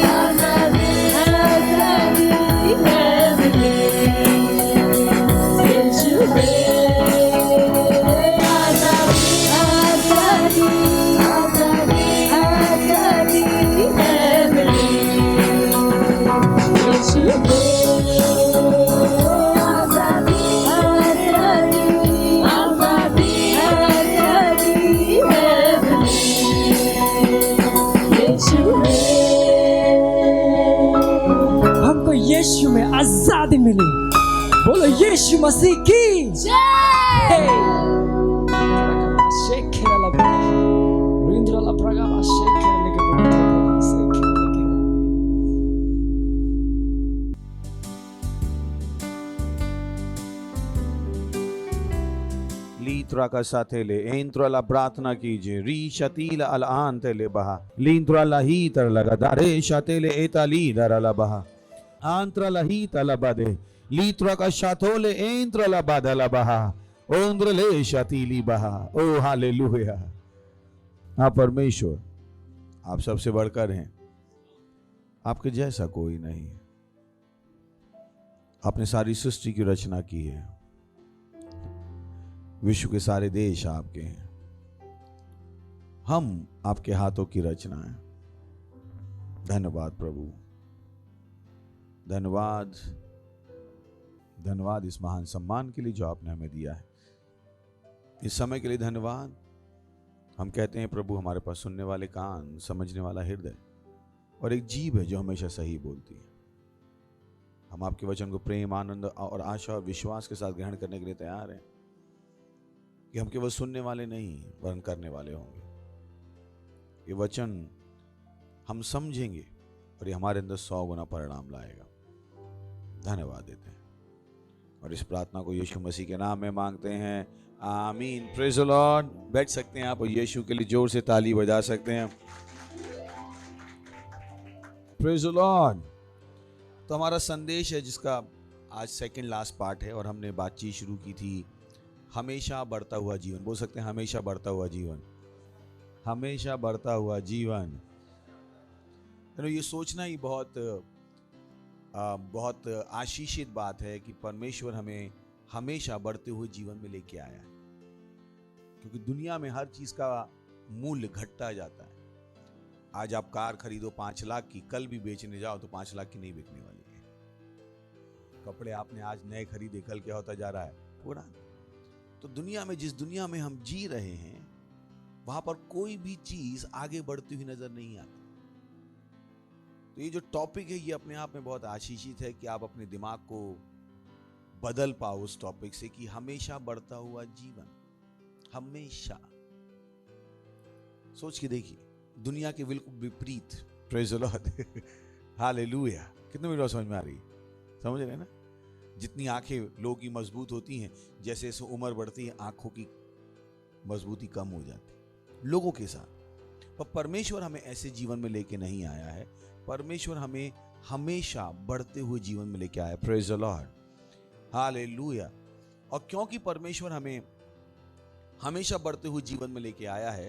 आजादी आजादी है मिली यीशु में। आजादी आजादी आजादी आजादी है मिली यीशु में। आजादी आजादी आजादी आजादी है मिली यीशु में। हमको यीशु में आजादी मिली। बोलो यीशु मसीह की जय। शेखेरा लगा रिंद्रा ला प्रगामा शेखेरा लेके शेखेरा लेके। लीत्रा का साथेले एंत्रा ला प्रार्थना कीजिए। री शतील अलान तेले बहा लींत्रा ला ही तर लगा दारे शतेले एताली दरा ला बहा आंत्रा ला ही तला बदे लीत्रा का शाथोले एंत्रा ला बादला बहा ओंद्र ले शतीली बहा। ओ हालेलुया। हाँ परमेश्वर आप सबसे बढ़कर हैं, आपके जैसा कोई नहीं है। आपने सारी सृष्टि की रचना की है, विश्व के सारे देश आपके हैं, हम आपके हाथों की रचना है। धन्यवाद प्रभु, धन्यवाद धन्यवाद इस महान सम्मान के लिए जो आपने हमें दिया है, इस समय के लिए धन्यवाद। हम कहते हैं प्रभु हमारे पास सुनने वाले कान, समझने वाला हृदय और एक जीभ है जो हमेशा सही बोलती है। हम आपके वचन को प्रेम, आनंद और आशा और विश्वास के साथ ग्रहण करने के लिए तैयार हैं कि हम केवल सुनने वाले नहीं वरन करने वाले होंगे। ये वचन हम समझेंगे और ये हमारे अंदर 100 गुना परिणाम लाएगा। धन्यवाद देते हैं और इस प्रार्थना को यीशु मसीह के नाम में मांगते हैं, आमीन। Praise the Lord. बैठ सकते हैं आप और यीशु के लिए जोर से ताली बजा सकते हैं। Praise the Lord. तो हमारा संदेश है जिसका आज सेकंड लास्ट पार्ट है और हमने बातचीत शुरू की थी हमेशा बढ़ता हुआ जीवन। बोल सकते हैं हमेशा बढ़ता हुआ जीवन, हमेशा बढ़ता हुआ जीवन। ये सोचना ही बहुत आशीषित बात है कि परमेश्वर हमें हमेशा बढ़ते हुए जीवन में लेके आया है, क्योंकि दुनिया में हर चीज का मूल्य घटता जाता है। आज आप कार खरीदो 5 लाख की, कल भी बेचने जाओ तो 5 लाख की नहीं बिकने वाली है। कपड़े आपने आज नए खरीदे, कल क्या होता जा रहा है, पुराना। तो दुनिया में, जिस दुनिया में हम जी रहे हैं, वहां पर कोई भी चीज आगे बढ़ती हुई नजर नहीं आती। तो ये जो टॉपिक है ये अपने आप में बहुत आशीषित है कि आप अपने दिमाग को बदल पाओ उस टॉपिक से कि हमेशा बढ़ता हुआ जीवन। हमेशा सोच के देखिए, दुनिया के बिल्कुल विपरीत। Praise the Lord, hallelujah. कितने मिनट समझ में आ रही है? समझ रहे हैं ना? जितनी आंखें लोगों की मजबूत होती हैं, जैसे जैसे उम्र बढ़ती है आंखों की मजबूती कम हो जाती है लोगों के साथ। पर परमेश्वर हमें ऐसे जीवन में लेके नहीं आया है। परमेश्वर हमें हमेशा बढ़ते हुए जीवन में लेके आया है। Praise the Lord, hallelujah. और क्योंकि परमेश्वर हमें हमेशा बढ़ते हुए जीवन में लेके आया है,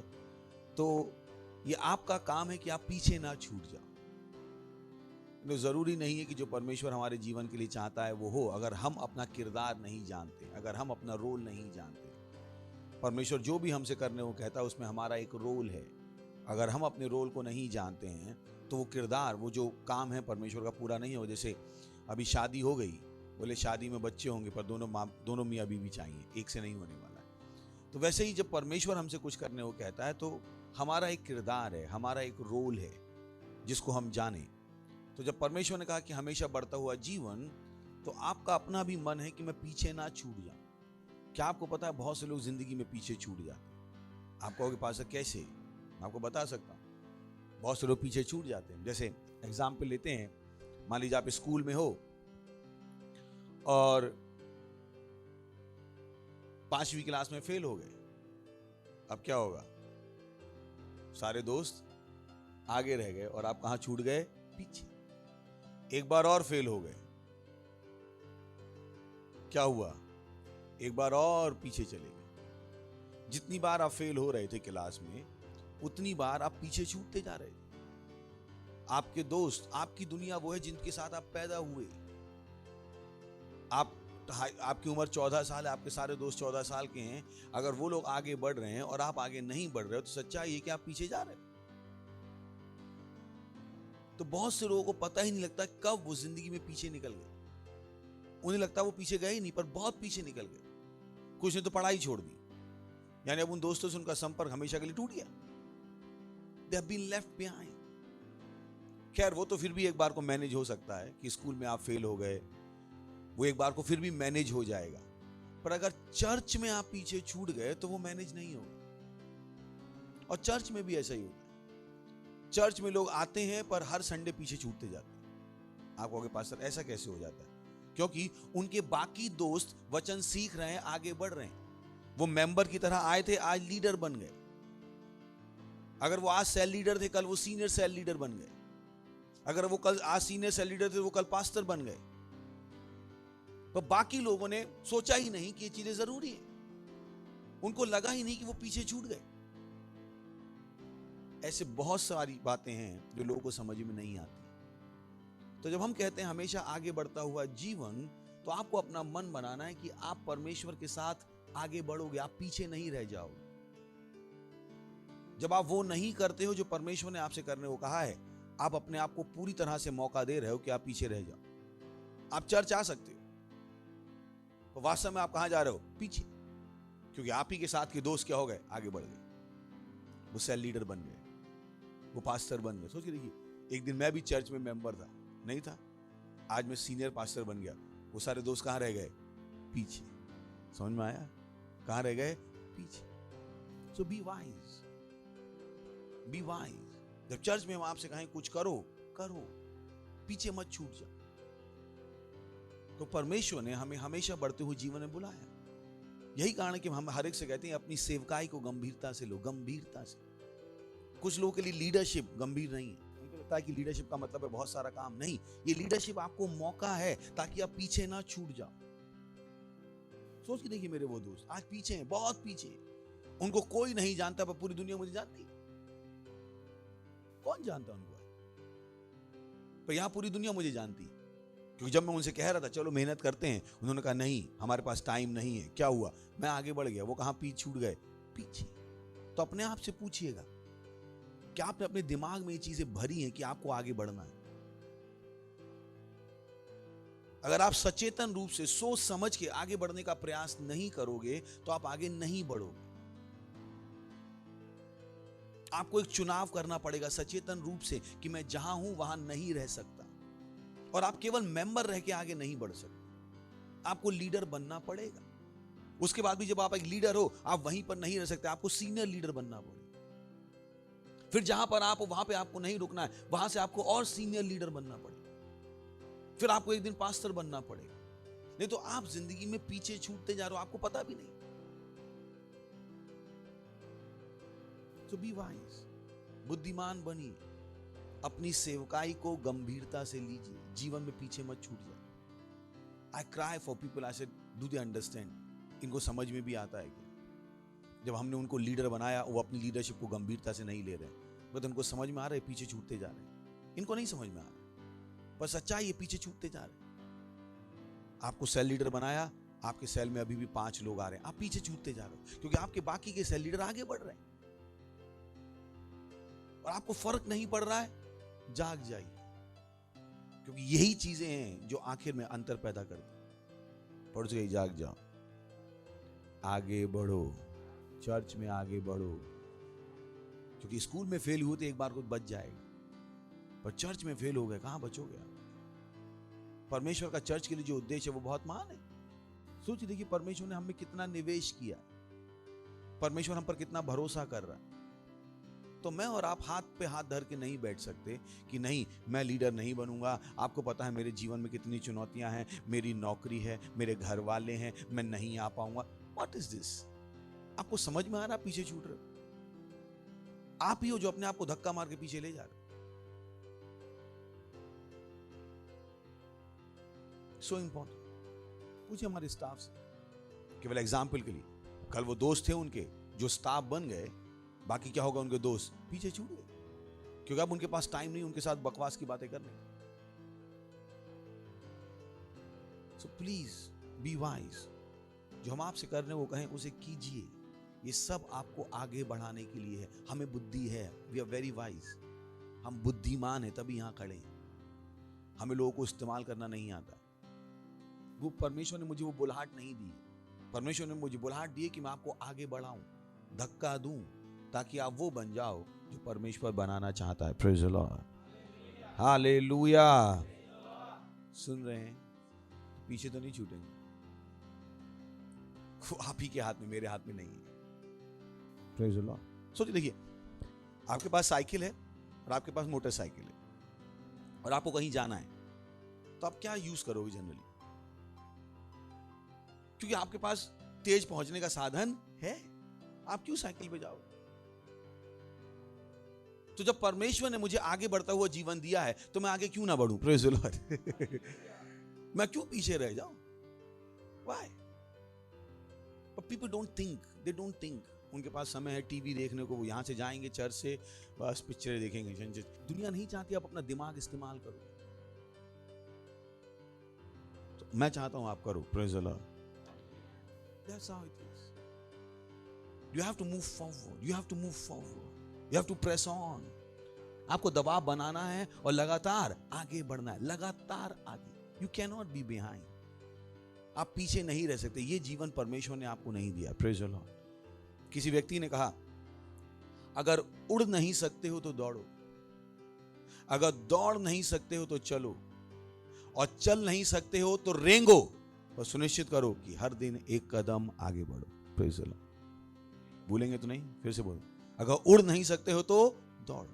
तो ये आपका काम है कि आप पीछे ना छूट जाओ। तो जरूरी नहीं है कि जो परमेश्वर हमारे जीवन के लिए चाहता है वो हो, अगर हम अपना किरदार नहीं जानते, अगर हम अपना रोल नहीं जानते। परमेश्वर जो भी हमसे करने को कहता है उसमें हमारा एक रोल है। अगर हम अपने रोल को नहीं जानते हैं तो वो किरदार, वो जो काम है परमेश्वर का पूरा नहीं हो। जैसे अभी शादी हो गई, बोले शादी में बच्चे होंगे पर दोनों मियाँ बीवी चाहिए, एक से नहीं होने वाला है। तो वैसे ही जब परमेश्वर हमसे कुछ करने को कहता है तो हमारा एक किरदार है, हमारा एक रोल है जिसको हम जाने। तो जब परमेश्वर ने कहा कि हमेशा बढ़ता हुआ जीवन, तो आपका अपना भी मन है कि मैं पीछे ना छूट जाऊं। क्या आपको पता है बहुत से लोग जिंदगी में पीछे छूट जाते हैं? आप कहोगे पास कैसे? मैं आपको बता सकता हूं, बहुत से लोग पीछे छूट जाते हैं। जैसे एग्जाम्पल लेते हैं, मान लीजिए आप स्कूल में हो और 5वीं क्लास में फेल हो गए। अब क्या होगा? सारे दोस्त आगे रह गए और आप कहां छूट गए? पीछे। एक बार और फेल हो गए, क्या हुआ? एक बार और पीछे चले गए। जितनी बार आप फेल हो रहे थे क्लास में, उतनी बार आप पीछे छूटते जा रहे थे। आपके दोस्त, आपकी दुनिया वो है जिनके साथ आप पैदा हुए। आपकी उम्र 14 साल है, आपके सारे दोस्त 14 साल के हैं। अगर वो लोग आगे बढ़ रहे हैं और आप आगे नहीं बढ़ रहे हो तो सच्चाई है कि आप पीछे जा रहे हो। तो बहुत से लोगों को पता ही नहीं लगता कब वो जिंदगी में पीछे निकल गए। उन्हें लगता वो पीछे गए ही नहीं, पर बहुत पीछे निकल गए। कुछ ने तो पढ़ाई छोड़ दी, यानी अब उन दोस्तों से उनका संपर्क हमेशा के लिए टूट गया। They have been left behind. खैर वो तो फिर भी एक बार को मैनेज हो सकता है कि स्कूल में आप फेल हो गए, वो एक बार को फिर भी मैनेज हो जाएगा। पर अगर चर्च में आप पीछे छूट गए तो वो मैनेज नहीं होगा। और चर्च में भी ऐसा ही होता है। चर्च में लोग आते हैं पर हर संडे पीछे छूटते जाते हैं। आप कहोगे पास्टर ऐसा कैसे हो जाता है? क्योंकि उनके बाकी दोस्त वचन सीख रहे हैं, आगे बढ़ रहे हैं। वो मेंबर की तरह आए थे, आज लीडर बन गए। अगर वो आज सेल लीडर थे, कल वो सीनियर सेल लीडर बन गए। अगर वो कल आज सीनियर सेल लीडर थे, वो कल पास्टर बन गए। पर बाकी लोगों ने सोचा ही नहीं कि ये चीजें जरूरी है। उनको लगा ही नहीं कि वो पीछे छूट गए। ऐसे बहुत सारी बातें हैं जो लोगों को समझ में नहीं आती। तो जब हम कहते हैं हमेशा आगे बढ़ता हुआ जीवन, तो आपको अपना मन बनाना है कि आप परमेश्वर के साथ आगे बढ़ोगे, आप पीछे नहीं रह जाओगे। जब आप वो नहीं करते हो जो परमेश्वर ने आपसे करने को कहा है, आप अपने आप को पूरी तरह से मौका दे रहे हो कि आप पीछे रह जाओ। आप चर्च आ सकते हो, तो वास्तव में आप कहां जा रहे हो? पीछे। क्योंकि आप ही के साथ के दोस्त क्या हो गए? आगे बढ़ गए। वो सेल लीडर बन गए, वो पास्टर बन गए। सोच के देखिए, एक दिन मैं भी चर्च में मेंबर था, नहीं था, आज मैं सीनियर पास्टर बन गया। वो सारे दोस्त कहां रह गए? पीछे। समझ में आया? कहां रह गए? पीछे। सो बी वाइज, बी वाइज। जब चर्च में हम आपसे कहें कुछ करो, करो, पीछे मत छूट जाओ। तो परमेश्वर ने हमें हमेशा बढ़ते हुए जीवन में बुलाया। यही कारण है कि हम हर एक से कहते हैं अपनी सेवकाई को गंभीरता से लो, गंभीरता से। कुछ लोगों के लिए लीडरशिप गंभीर नहीं है। उनको लगता है कि लीडरशिप का मतलब है बहुत सारा काम। नहीं, ये लीडरशिप आपको मौका है ताकि आप पीछे ना छूट जाओ। सोच के देखिए, मेरे वो दोस्त आज पीछे हैं, बहुत पीछे। उनको कोई नहीं जानता, पर पूरी दुनिया मुझे जानती। कौन जानता उनको? पर यहां पूरी दुनिया मुझे जानती। क्योंकि जब मैं उनसे कह रहा था चलो मेहनत करते हैं, उन्होंने कहा नहीं, हमारे पास टाइम नहीं है। क्या हुआ? मैं आगे बढ़ गया, वो कहां पीछे छूट गए? पीछे। तो अपने आप से पूछिएगा, क्या आपने अपने दिमाग में ये चीजें भरी हैं कि आपको आगे बढ़ना है? अगर आप सचेतन रूप से सोच समझ के आगे बढ़ने का प्रयास नहीं करोगे तो आप आगे नहीं बढ़ोगे। आपको एक चुनाव करना पड़ेगा सचेतन रूप से कि मैं जहां हूं वहां नहीं रह सकता। और आप केवल मेंबर रह के आगे नहीं बढ़ सकते, आपको लीडर बनना पड़ेगा। उसके बाद भी जब आप एक लीडर हो, आप वहीं पर नहीं रह सकते, आपको सीनियर लीडर बनना पड़ेगा। फिर जहां पर आप हो वहां पे आपको नहीं रुकना है, वहां से आपको और सीनियर लीडर बनना पड़ेगा। फिर आपको एक दिन पास्टर बनना पड़ेगा। नहीं तो आप जिंदगी में पीछे छूटते जा रहे हो, आपको पता भी नहीं। तो बी वाइज, बुद्धिमान बनिए, अपनी सेवकाई को गंभीरता से लीजिए, जीवन में पीछे मत छूट जाए। I cry for people, I said do they understand? इनको समझ में भी आता है क्या? जब हमने उनको लीडर बनाया, वो अपनी लीडरशिप को गंभीरता से नहीं ले रहे। बट इनको समझ में आ रहा है पीछे छूटते जा रहे हैं, इनको नहीं समझ में आ रहा, पर सच्चाई ये पीछे छूटते जा रहे हैं। आपको सेल लीडर बनाया, आपके सेल में अभी भी 5 लोग आ रहे हैं, आप पीछे छूटते जा रहे हो क्योंकि आपके बाकी के सेल लीडर आगे बढ़ रहे हैं और आपको फर्क नहीं पड़ रहा है। जाग जाइए, क्योंकि यही चीजें हैं जो आखिर में अंतर पैदा करती। पढ़ से जाग जाओ, आगे बढ़ो, चर्च में आगे बढ़ो, क्योंकि स्कूल में फेल हुए तो एक बार कुछ बच जाएगा, पर चर्च में फेल हो गए कहां बचोगे आप। परमेश्वर का चर्च के लिए जो उद्देश्य है वो बहुत महान है। सोच देखिए परमेश्वर ने हमें कितना निवेश किया, परमेश्वर हम पर कितना भरोसा कर रहा है। तो मैं और आप हाथ पे हाथ धर के नहीं बैठ सकते कि नहीं मैं लीडर नहीं बनूंगा। आपको पता है मेरे जीवन में कितनी चुनौतियां हैं, मेरी नौकरी है, मेरे घर वाले हैं, मैं नहीं आ पाऊंगा। What is this? आपको समझ में आ रहा, पीछे छूट रहे हो। आप ही हो जो अपने आप को धक्का मार के पीछे ले जा रहे हो। So important. पूछिए हमारे स्टाफ से, केवल एग्जाम्पल के लिए, कल वो दोस्त थे उनके जो स्टाफ बन गए, बाकी क्या होगा, उनके दोस्त पीछे छूट गए क्योंकि अब उनके पास टाइम नहीं उनके साथ बकवास की बातें करने। So please be wise. जो हम आपसे कर रहे हैं वो कहें उसे कीजिए। ये सब आपको आगे बढ़ाने के लिए है। हमें बुद्धि है, वी आर वेरी वाइज, हम बुद्धिमान है तभी यहां खड़े हैं। हमें लोगों को इस्तेमाल करना नहीं आता। वो परमेश्वर ने मुझे वो बुलाहट नहीं दी। परमेश्वर ने मुझे बुलाहट दी कि मैं आपको आगे बढ़ाऊं, धक्का दूं, ताकि आप वो बन जाओ जो परमेश्वर बनाना चाहता है। Praise the Lord, hallelujah. सुन रहे हैं? पीछे तो नहीं छूटेंगे। वो आप ही के हाथ में, मेरे हाथ में नहीं है। Praise the Lord. सोचिए देखिए, आपके पास साइकिल है और आपके पास मोटरसाइकिल है और आपको कहीं जाना है, तो आप क्या यूज करोगे जनरली? क्योंकि आपके पास तेज पहुंचने का साधन है, आप क्यों साइकिल पे जाओगे? तो जब परमेश्वर ने मुझे आगे बढ़ता हुआ जीवन दिया है तो मैं आगे क्यों ना बढ़ूं? Praise the Lord. मैं क्यों पीछे रह जाऊं? Why? But people don't think, they don't think. उनके पास समय है टीवी देखने को, वो यहां से जाएंगे चर्च से, बस पिक्चरें देखेंगे। दुनिया नहीं चाहती आप अपना दिमाग इस्तेमाल करो, तो मैं चाहता हूं आप करो। Praise the Lord. That's how it is. You have to move forward. You have to move forward. You have to press on. आपको दबाव बनाना है और लगातार आगे बढ़ना है, लगातार आगे। You cannot be behind. आप पीछे नहीं रह सकते। ये जीवन परमेश्वर ने आपको नहीं दिया। Praise the Lord. किसी व्यक्ति ने कहा, अगर उड़ नहीं सकते हो तो दौड़ो, अगर दौड़ नहीं सकते हो तो चलो, और चल नहीं सकते हो तो रेंगो, और सुनिश्चित करो कि हर दिन एक कदम आगे बढ़ो। Praise the Lord. भूलेंगे तो नहीं? फिर से बोलो, अगर उड़ नहीं सकते हो तो दौड़ो,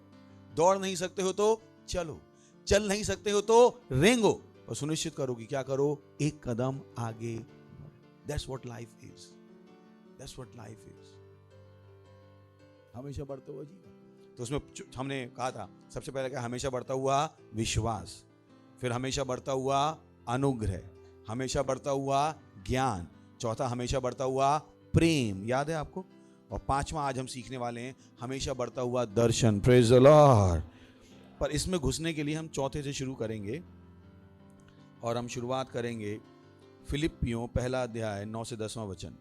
दौड़ नहीं सकते हो तो चलो, चल नहीं सकते हो तो रेंगो, और सुनिश्चित करो कि क्या करो, एक कदम आगे बढ़ो। That's what life is. That's what life is. हमेशा बढ़ता हुआ जीवन। तो उसमें हमने कहा था सबसे पहले क्या, हमेशा बढ़ता हुआ विश्वास, फिर हमेशा बढ़ता हुआ अनुग्रह, हमेशा बढ़ता हुआ ज्ञान, चौथा हमेशा बढ़ता हुआ प्रेम, याद है आपको, और पांचवा आज हम सीखने वाले हैं हमेशा बढ़ता हुआ दर्शन। Praise the Lord. पर इसमें घुसने के लिए हम चौथे से शुरू करेंगे, और हम शुरुआत करेंगे फिलिपियों पहला अध्याय 9 से 10वां वचन,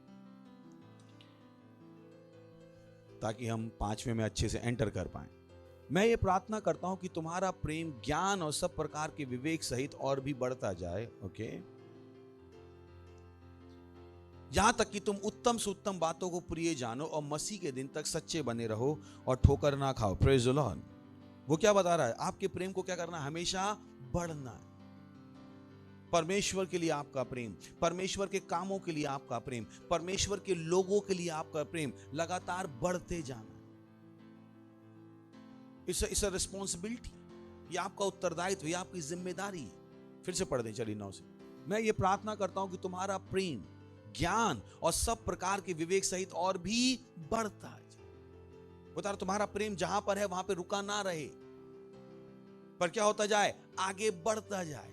ताकि हम 5वें में अच्छे से एंटर कर पाएं। मैं ये प्रार्थना करता हूं कि तुम्हारा प्रेम ज्ञान और सब प्रकार के विवेक सहित और भी बढ़ता जाए, ओके, यहां तक कि तुम उत्तम से उत्तम बातों को प्रिय जानो और मसीह के दिन तक सच्चे बने रहो और ठोकर ना खाओ। Praise the Lord. वो क्या बता रहा है? आपके प्रेम को क्या करना है? हमेशा बढ़ना है। परमेश्वर के लिए आपका प्रेम, परमेश्वर के कामों के लिए आपका प्रेम, परमेश्वर के लोगों के लिए आपका प्रेम लगातार बढ़ते जाना। इट्स अ रिस्पॉन्सिबिलिटी, ये आपका उत्तरदायित्व, ये आपकी जिम्मेदारी है। फिर से पढ़ दें, चलिए 9 से। मैं ये प्रार्थना करता हूं कि तुम्हारा प्रेम ज्ञान और सब प्रकार के विवेक सहित और भी बढ़ता है। बता रहा, तुम्हारा प्रेम जहां पर है वहां पे रुका ना रहे, पर क्या होता जाए? आगे बढ़ता जाए,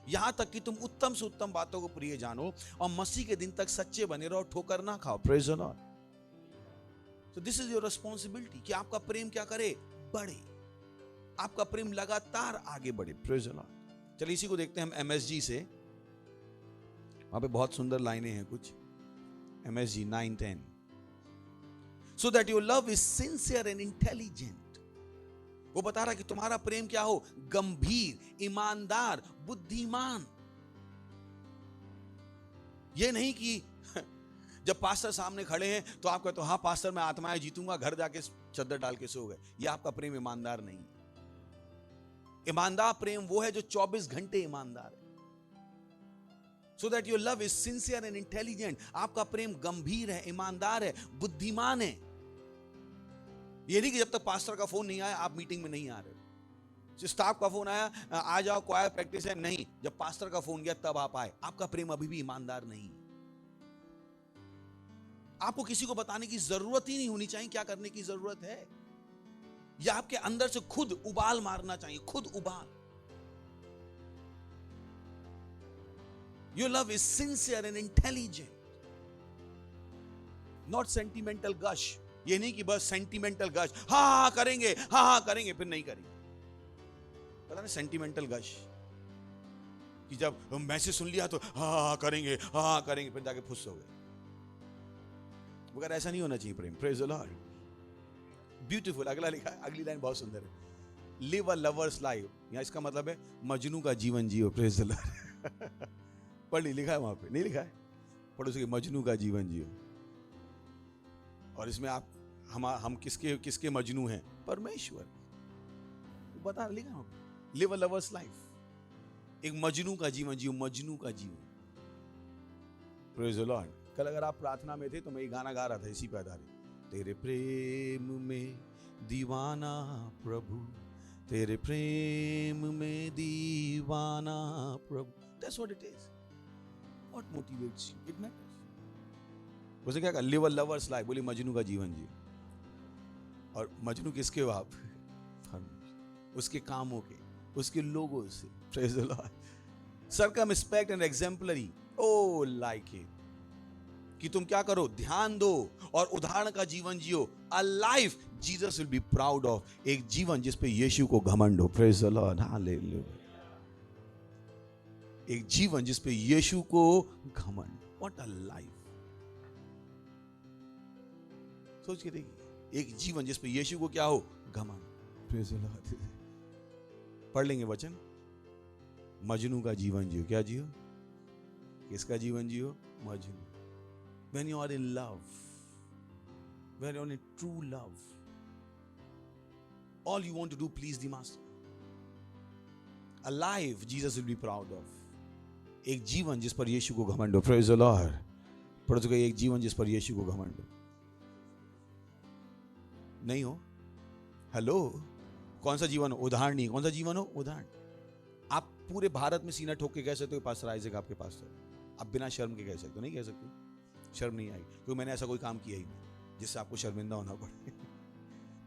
यहां तक कि तुम उत्तम से उत्तम बातों को प्रिय जानो और मसीह के दिन तक सच्चे बने रहो, ठोकर ना खाओ। Praise the Lord. So this is your responsibility कि आपका प्रेम क्या करे, बढ़े, आपका प्रेम लगातार आगे बढ़े. Praise the Lord. चलिए इसी को देखते हैं हम MSG से. वहां पे बहुत सुंदर लाइनें हैं कुछ. MSG 9:10. So that your love is sincere and intelligent. वो बता रहा कि तुम्हारा प्रेम क्या हो, गंभीर, ईमानदार, बुद्धिमान. ये नहीं कि जब पास्टर सामने खड़े हैं तो आप कहते हो हाँ पास्टर मैं आत्माएं जीतूंगा, घर जाके चद्दर डाल के सो गए. ये आपका प्रेम ईमानदार नहीं. ईमानदार प्रेम वो है जो 24 घंटे ईमानदार है. So that your love is sincere and intelligent. आपका प्रेम गंभीर है, ईमानदार है, बुद्धिमान है. ये नहीं कि जब तक पास्टर का फोन नहीं आया आप मीटिंग में नहीं आ रहे. स्टाफ का फोन आया आ जाओ क्वायर प्रैक्टिस है, नहीं, जब पास्टर का फोन गया तब आप आए. आपका प्रेम अभी भी ईमानदार नहीं. आपको किसी को बताने की जरूरत ही नहीं होनी चाहिए क्या करने की जरूरत है. या आपके अंदर से खुद उबाल मारना चाहिए, खुद उबाल. Your love is sincere and intelligent, not sentimental gush. ये नहीं कि बस सेंटिमेंटल गश, हाँ करेंगे, हाँ करेंगे, फिर नहीं करेंगे. पता नहीं सेंटिमेंटल गश कि जब मैसेज सुन लिया तो हाँ करेंगे, हाँ करेंगे, फिर जाके फुस हो गए. मगर ऐसा नहीं होना चाहिए प्रेम. Praise the Lord. ब्यूटीफुल. अगला लिखा है, अगली लाइन बहुत सुंदर है. Live a lovers life. यहाँ इसका मतलब है मजनू का जीवन जियो. Praise the Lord. पढ़ लिखा है वहां पे, नहीं लिखा है, पढ़ो उसके मजनू का जीवन जियो. और इसमें आप हम किसके मजनू हैं? परमेश्वर. बता लिखा वहां पे, लिव अ लवर्स लाइफ. एक मजनू का जीवन जियो, मजनू का जीवन. Praise the Lord. कल अगर आप प्रार्थना में थे तो मैं ये गाना गा रहा था इसी पे आधारित. तेरे प्रेम में दीवाना प्रभु, तेरे प्रेम में दीवाना प्रभु. That's what it is. What motivates you? It matters. उसने क्या कहा? Live a lover's life. बोली मजनू का जीवन जियो. और मजनू किसके हो आप? उसके कामों के, उसके लोगों से. Praise the Lord. Circumspect and exemplary. Oh, like it. कि तुम क्या करो? ध्यान दो और उदाहरण का जीवन जियो. A life Jesus will be proud of. एक जीवन जिस पे यीशु को घमंड हो. Praise the Lord. Hallelujah. एक जीवन जिस पे यीशु को घमंड. What a life. सोच के देखिए, एक जीवन जिस पे यीशु को क्या हो? घमंड. Praise the Lord. पढ़ लेंगे वचन. मजनू का जीवन जियो. क्या जियो? किसका जीवन जियो? Majnu. When you are in love, when you are in true love, all you want to do please the master. A life Jesus will be proud of. एक जीवन जिस पर यीशु को घमंड हो. Praise the Lord. पढ़ो तो एक जीवन जिस पर यीशु को घमंड हो. नहीं हो? हेलो. कौन सा जीवन हो? उदाहरण नहीं. कौन सा जीवन हो? उदाहरण. आप पूरे भारत में सीना ठोक के कह सकते हो पास्टर आइजैक आपके पास है. आप बिना शर्म के कह सकते हो? नहीं कह सकते. शर्म नहीं आई क्योंकि मैंने ऐसा कोई काम किया ही नहीं जिससे आपको शर्मिंदा होना पड़े.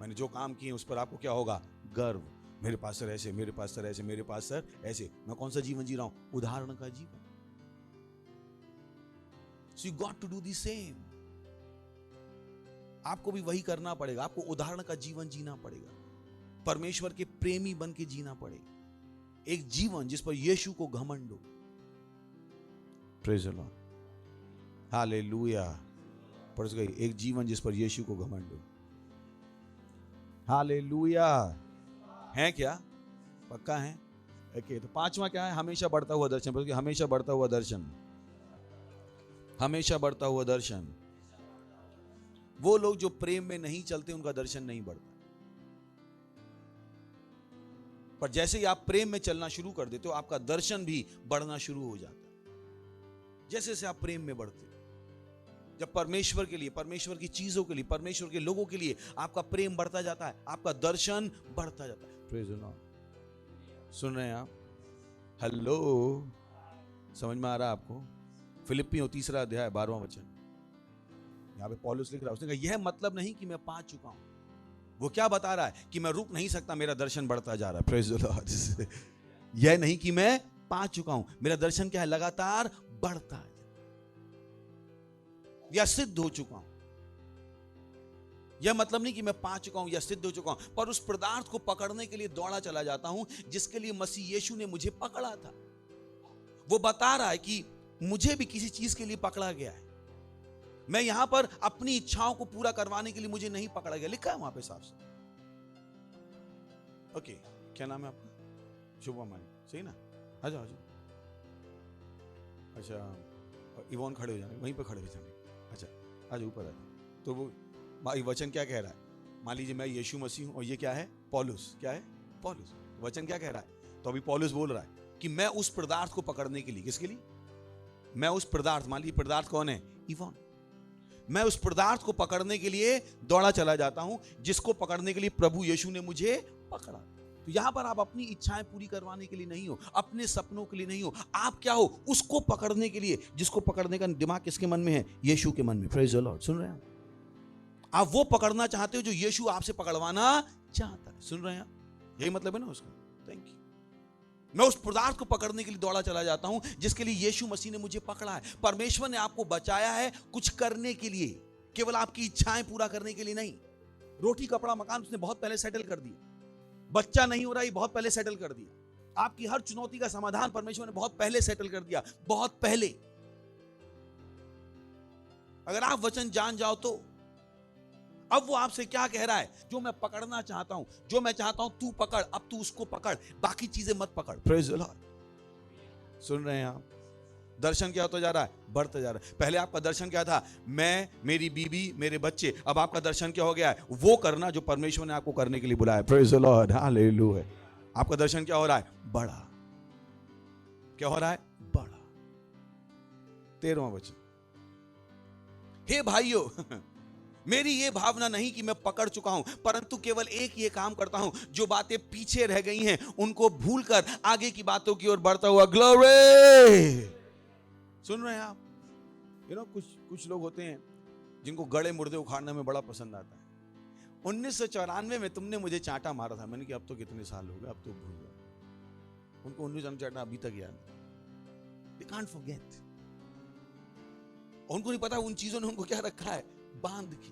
मैंने जो काम किए उस पर आपको क्या होगा? गर्व. मेरे पास्टर ऐसे, मेरे पास्टर ऐसे, मेरे पास्टर ऐसे. मैं कौन सा जीवन जी रहा हूं? उदाहरण का जीवन. So you got to do the same. आपको भी वही करना पड़ेगा. आपको उदाहरण का जीवन जीना पड़ेगा. परमेश्वर के प्रेमी बन के जीना पड़ेगा. एक जीवन जिस पर यीशु को घमंड हो. Praise the Lord. हालेलुया. पढ़ गई. एक जीवन जिस पर यीशु को घमंड हो. हालेलुया. है क्या? पक्का है? ओके. तो पांचवा क्या है? हमेशा बढ़ता हुआ दर्शन. बोल के हमेशा बढ़ता हुआ दर्शन. हमेशा बढ़ता हुआ दर्शन. वो लोग जो प्रेम में नहीं चलते उनका दर्शन नहीं बढ़ता. पर जैसे ही आप प्रेम में चलना शुरू कर देते हो आपका दर्शन भी बढ़ना शुरू हो जाता है. जैसे जैसे आप प्रेम में बढ़ते हो, जब परमेश्वर के लिए, परमेश्वर की चीजों के लिए, परमेश्वर के लोगों के लिए आपका प्रेम बढ़ता जाता है, आपका दर्शन बढ़ता जाता है. Praise the Lord. सुन रहे हैं आप? हेलो. समझ में आ रहा है आपको? फिलिप्पियों 3 अध्याय 12वां वचन. यहां पे पौलुस लिख रहा है. उसने कहा यह मतलब नहीं कि मैं पा चुका हूं. वो क्या बता रहा है? कि मैं रुक नहीं सकता, मेरा दर्शन बढ़ता जा रहा है. Praise the Lord. यह नहीं कि मैं पा चुका हूं, मेरा दर्शन क्या है? लगातार बढ़ता है या सिद्ध हो चुका हूं. यह मतलब नहीं कि मैं पा चुका हूं या सिद्ध हो चुका हूं, पर उस पदार्थ को पकड़ने के लिए दौड़ा चला जाता हूं जिसके लिए मसीह यीशु ने मुझे पकड़ा था। वो बता रहा है कि मुझे भी किसी चीज के लिए पकड़ा गया है। मैं यहां पर अपनी इच्छाओं को पूरा करवाने के लिए मुझे नहीं पकड़ा गया, लिखा है वहां पे साफ से। ओके, क्या नाम है आपका? शुभम मानी, सही ना? आ जाओ, आ जाओ। अच्छा, इवॉन खड़े हो जाने, वहीं पे खड़े हो जाने। अच्छा, आज ऊपर आ। तो वो भाई वचन क्या कह रहा है? मान लीजिए मैं यीशु मसीह हूं और ये क्या है? पौलुस। क्या है? पौलुस। वचन क्या कह रहा है? तो अभी पौलुस बोल रहा है कि मैं उस पदार्थ को पकड़ने के लिए, किसके लिए? मैं उस पदार्थ, मान लीजिए पदार्थ कौन है? इवॉन। मैं उस पदार्थ को पकड़ने के लिए दौड़ा चला जाता हूं जिसको पकड़ने के लिए प्रभु यीशु ने मुझे पकड़ा। तो यहां पर आप अपनी इच्छाएं पूरी करवाने के लिए नहीं हो, अपने सपनों के लिए नहीं हो, आप क्या हो? उसको पकड़ने के लिए, जिसको पकड़ने का दिमाग किसके मन में है? यीशु के मन में। Praise the Lord. सुन रहे हैं आप वो पकड़ना चाहते हो जो यीशु आपसे पकड़वाना चाहता है। सुन रहे हैं आप? यही मतलब है ना उसका। Thank you. मैं उस पदार्थ को पकड़ने के लिए दौड़ा चला जाता हूं जिसके लिए यीशु मसीह ने मुझे पकड़ा है। परमेश्वर ने आपको बचाया है कुछ करने के लिए, केवल आपकी इच्छाएं पूरा करने के लिए नहीं। रोटी कपड़ा मकान उसने बहुत पहले सेटल कर दिया। बच्चा नहीं हो रहा, ये बहुत पहले सेटल कर दिया। आपकी हर चुनौती का समाधान परमेश्वर ने बहुत पहले सेटल कर दिया, बहुत पहले। अगर आप वचन जान जाओ तो अब वो आपसे क्या कह रहा है? जो मैं पकड़ना चाहता हूं, जो मैं चाहता हूं तू पकड़, अब तू उसको पकड़, बाकी चीजें मत पकड़। Praise the Lord. सुन रहे हैं आप? दर्शन क्या होता जा रहा है? बढ़ता जा रहा है। पहले आपका दर्शन क्या था? मैं, मेरी बीवी, मेरे बच्चे। अब आपका दर्शन क्या हो गया है? वो करना जो परमेश्वर ने आपको करने के लिए बुलाया। Praise the Lord, hallelujah. आपका दर्शन क्या हो रहा है? बड़ा। क्या हो रहा है? बड़ा। 13वां वचन। हे भाइयों, मेरी ये भावना नहीं कि मैं पकड़ चुका हूं, परंतु केवल एक ये काम करता हूं, जो बातें पीछे रह गई हैं उनको भूलकर आगे की बातों की ओर बढ़ता हुआ। ग्लोरी। सुन रहे हैं आप? कुछ लोग होते हैं जिनको गड़े मुर्दे उखाड़ने में बड़ा पसंद आता है। 1994 में तुमने मुझे चांटा मारा था। मैंने कहा अब तो कितने साल हो गए, अब तो भूल गया। उनको 19 चांटा अभी तक याद। They can't forget। उनको नहीं पता उन चीजों ने उनको क्या रखा है? बांध के।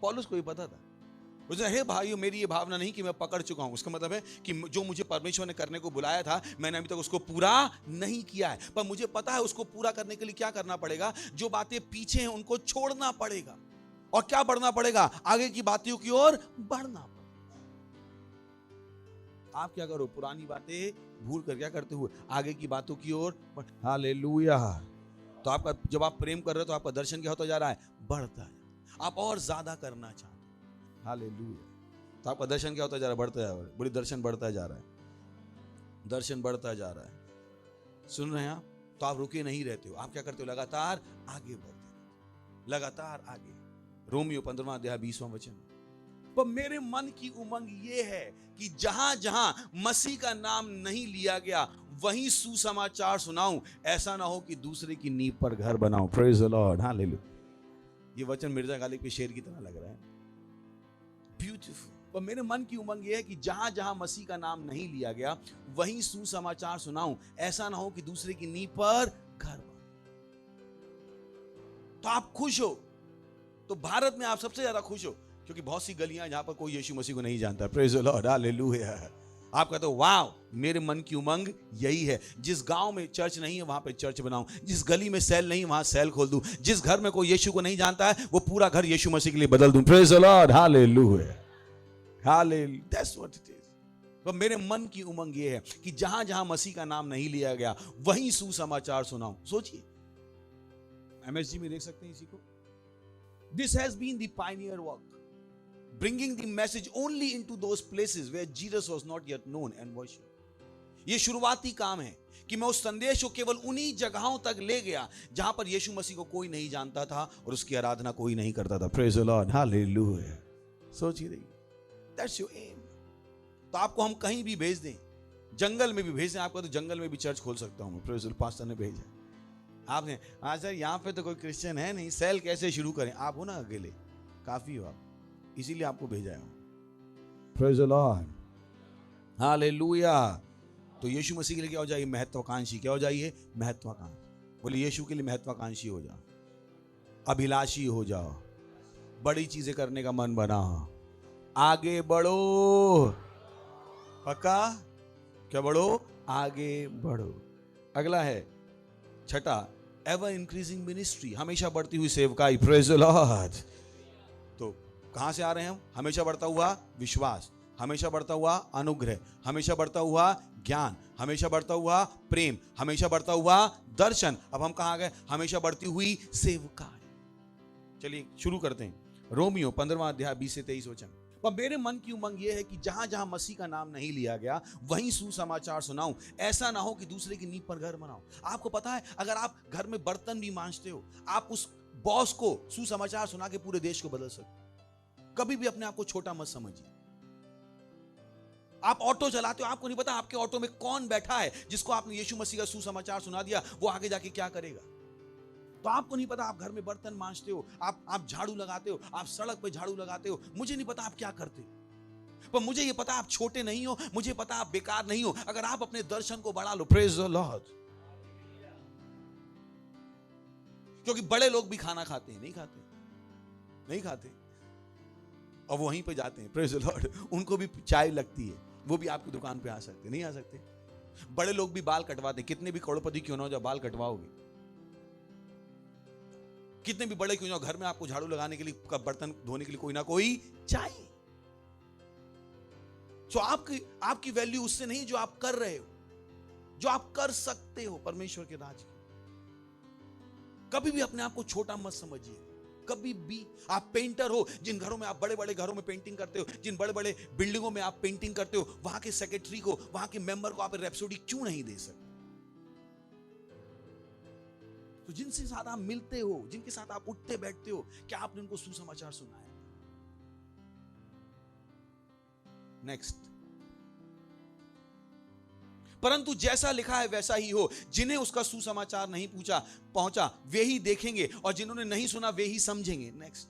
पौलुस को ही पता था। उसने, हे भाइयों, मेरी ये भावना नहीं कि मैं पकड़ चुका हूं। उसका मतलब है कि जो मुझे परमेश्वर ने करने को बुलाया था, मैंने अभी तक उसको पूरा नहीं किया है, पर मुझे पता है उसको पूरा करने के लिए क्या करना पड़ेगा। जो बातें पीछे हैं उनको छोड़ना पड़ेगा। और क्या बढ़ना पड़ेगा? आगे की बातों की ओर बढ़ना पड़ेगा। आप क्या करो? पुरानी बातें भूल कर क्या करते हुए आगे की बातों की ओर। हालेलुया। तो आपका, जब आप प्रेम कर रहे हो तो आपका दर्शन क्या होता जा रहा है? बढ़ता है। आप और ज्यादा करना चाहते हो। हालेलुया। तो आपका दर्शन क्या होता जा रहा है? बढ़ता जा रहा है। बड़ी दर्शन बढ़ता जा रहा है। दर्शन बढ़ता जा रहा है। सुन रहे हैं आप? तो आप रुके नहीं रहते हो, आप क्या करते हो? लगातार आगे बढ़ते हो, लगातार आगे। रोमियो 15वां अध्याय 20वां वचन। पर मेरे मन की उमंग ये है कि जहां जहां मसीह का नाम नहीं लिया गया वहीं सुसमाचार सुनाऊं, ऐसा ना हो कि दूसरे की नींव पर घर बनाऊं। Praise the Lord, hallelujah. ये वचन मिर्जा गालिब के शेर की तरह लग रहा है। ब्यूटीफुल। पर मेरे मन की उमंग ये है कि जहां जहां मसीह का नाम नहीं लिया गया वहीं सुसमाचार सुनाऊं, ऐसा ना हो कि दूसरे की नींव पर घर बनाऊं। तो आप खुश हो? तो भारत में आप सबसे ज्यादा खुश हो क्योंकि बहुत सी गलियां जहां पर कोई यीशु मसीह को नहीं जानता। Praise the Lord, hallelujah. आप कहते हो वाह, मेरे मन की उमंग यही है। जिस गांव में चर्च नहीं है वहां पे चर्च बनाऊं, जिस गली में सेल नहीं वहां सेल खोल दूं, जिस घर में कोई यीशु को नहीं जानता है वो पूरा घर यीशु मसीह के लिए बदल दूं। Praise the Lord, hallelujah, hallelujah. That's what it is. तो मेरे मन की उमंग ये है कि जहां जहां मसीह का नाम नहीं लिया गया वहीं सुसमाचार सुनाऊं। सोचिए, एमएसजी में देख सकते हैं इसी को। This has been the pioneer work, bringing the message only into those places where Jesus was not yet known and worshipped। ये शुरुआती काम है कि मैं उस संदेश को केवल उन्हीं जगहों तक ले गया जहां पर यीशु मसीह को कोई नहीं जानता था और उसकी आराधना कोई नहीं करता था। Praise the Lord, hallelujah. सोचिए, दैट्स योर एम। तो आपको हम कहीं भी भेज दें, जंगल में भी भेज दें, आपको तो जंगल में भी चर्च खोल सकता हूं मैं। प्रेज द लॉर्ड, पास्टर ने भेजा। आपने, हाँ सर यहाँ पे तो कोई क्रिश्चियन है नहीं, सेल कैसे शुरू करें? आप हो ना अकेले, काफी हो आप, इसीलिए आपको भेजा है। Praise the Lord, hallelujah. तो यीशु मसीह के लिए क्या हो जाइए? महत्वाकांक्षी। क्या हो जाइए? महत्वाकांक्षी। बोले यीशु के लिए महत्वाकांक्षी हो जाओ, अभिलाषी हो जाओ। बड़ी चीजें करने का मन बना, आगे बढ़ो। पक्का? क्या बढ़ो? आगे बढ़ो। अगला है छठा, एवर इंक्रीजिंग मिनिस्ट्री, हमेशा बढ़ती हुई सेवकाई। Praise the Lord. तो कहां से आ रहे हैं हम? हमेशा बढ़ता हुआ विश्वास, हमेशा बढ़ता हुआ अनुग्रह, हमेशा बढ़ता हुआ ज्ञान, हमेशा बढ़ता हुआ प्रेम, हमेशा बढ़ता हुआ दर्शन। अब हम कहां गए? हमेशा बढ़ती हुई सेवकाई। चलिए शुरू करते हैं। रोमियो 15वां अध्याय 20 से 23 वचन। पर मेरे मन की उमंग यह है कि जहां जहां मसीह का नाम नहीं लिया गया वहीं सुसमाचार सुनाऊं, ऐसा ना हो कि दूसरे की नींव पर घर बनाओ। आपको पता है, अगर आप घर में बर्तन भी मांजते हो, आप उस बॉस को सुसमाचार सुना के पूरे देश को बदल सकते। कभी भी अपने आप को छोटा मत समझिए। आप ऑटो चलाते हो, आपको नहीं पता आपके ऑटो में कौन बैठा है जिसको आपने यीशु मसीह का सुसमाचार सुना दिया, वो आगे जाके क्या करेगा। तो आपको नहीं पता आप घर में बर्तन मांजते हो, आप झाड़ू लगाते हो, आप सड़क पे झाड़ू लगाते हो, मुझे नहीं पता आप क्या करते हो, पर मुझे ये पता आप छोटे नहीं हो, मुझे पता आप बेकार नहीं हो अगर आप अपने दर्शन को बढ़ा लो। Praise the Lord. क्योंकि बड़े लोग भी खाना खाते हैं, नहीं खाते? नहीं खाते, और वहीं पे जाते हैं। Praise the Lord. उनको भी चाय लगती है, वो भी आपकी दुकान पे आ सकते? नहीं आ सकते। बड़े लोग भी बाल कटवाते हैं, कितने भी करोड़पति क्यों ना हो, जब बाल कटवाओगे, कितने भी बड़े क्यों ना हो, घर में आपको झाड़ू लगाने के लिए, बर्तन धोने के लिए कोई ना कोई चाहिए। तो आपकी वैल्यू उससे नहीं जो आप कर रहे हो, जो आप कर सकते हो परमेश्वर के राज की। कभी भी अपने आप को छोटा मत समझिए। कभी भी आप पेंटर हो, जिन घरों में आप बड़े बड़े घरों में पेंटिंग करते हो, जिन बड़े बड़े बिल्डिंगों में आप पेंटिंग करते हो, वहां के सेक्रेटरी को, वहां के मेंबर को आप रैप्सोडी क्यों नहीं दे सकते? तो जिनसे साथ आप मिलते हो, जिनके साथ आप उठते बैठते हो, क्या आपने उनको सुसमाचार सुनाया? नेक्स्ट, परंतु जैसा लिखा है वैसा ही हो, जिन्हें उसका सुसमाचार नहीं पहुंचा वे ही देखेंगे, और जिन्होंने नहीं सुना वे ही समझेंगे। नेक्स्ट,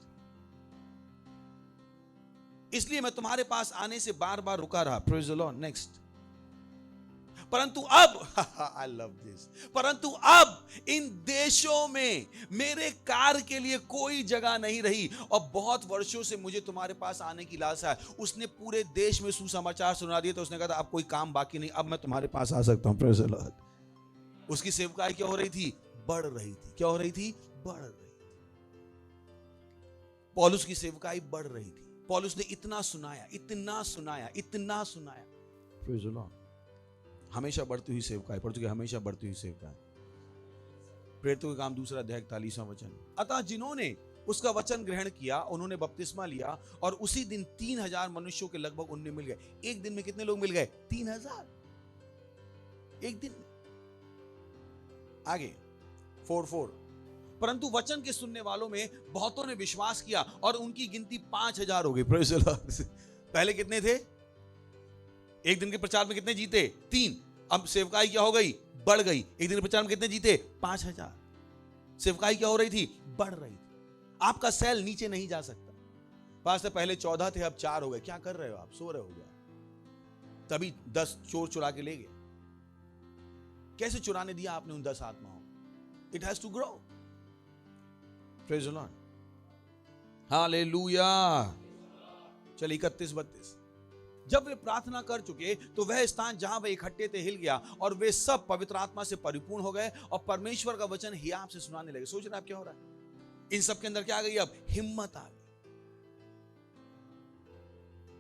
इसलिए मैं तुम्हारे पास आने से बार बार रुका रहा। Praise the Lord. नेक्स्ट, परंतु अब आई लव दिस, परंतु अब इन देशों में मेरे कार्य के लिए कोई जगह नहीं रही, और बहुत वर्षों से मुझे तुम्हारे पास आने की लालसा है। उसने पूरे देश में सुसमाचार सुना दिया, तो उसने कहा अब कोई काम बाकी नहीं, अब मैं तुम्हारे पास आ सकता हूं। Praise the Lord. उसकी सेवकाई क्या हो रही थी? बढ़ रही थी। क्या हो रही थी? बढ़ रही थी। पौलुस की सेवकाई बढ़ रही थी। पौलुस ने इतना सुनाया, इतना सुनाया, इतना सुनाया। Praise the Lord. हमेशा बढ़ती हुई सेवकाई। पढ़ चुके, हमेशा बढ़ती हुई सेवकाई। प्रेरितों के काम 2 अध्याय 41वां वचन। अतः जिन्होंने उसका वचन ग्रहण किया उन्होंने बपतिस्मा लिया, और उसी दिन 3000 मनुष्यों के लगभग उनमें मिल गए। एक दिन में कितने लोग मिल गए? 3000 एक दिन में। आगे 4:4, परंतु वचन के सुनने वालों में बहुतों ने विश्वास किया और उनकी गिनती 5000 हो गई। Praise the Lord. पहले कितने थे? एक दिन के प्रचार में कितने जीते? 3। अब सेवकाई क्या हो गई? बढ़ गई। एक दिन के प्रचार में कितने जीते? 5000। सेवकाई क्या हो रही थी? बढ़ रही थी। आपका सेल नीचे नहीं जा सकता। पास से पहले 14 थे, अब 4 हो गए। क्या कर रहे हो आप? सो रहे हो गया। तभी 10 चोर चुरा के ले गए। कैसे चुराने दिया आपने उन 10 आत्माओं? It has to grow. Praise the Lord. Hallelujah. चलिए 31-32। जब वे प्रार्थना कर चुके तो वह स्थान जहां वे इकट्ठे थे हिल गया, और वे सब पवित्र आत्मा से परिपूर्ण हो गए और परमेश्वर का वचन हियाव से सुनाने लगे। सोच रहे आप क्या हो रहा है? इन सब के अंदर क्या आ गई? अब हिम्मत आ गई।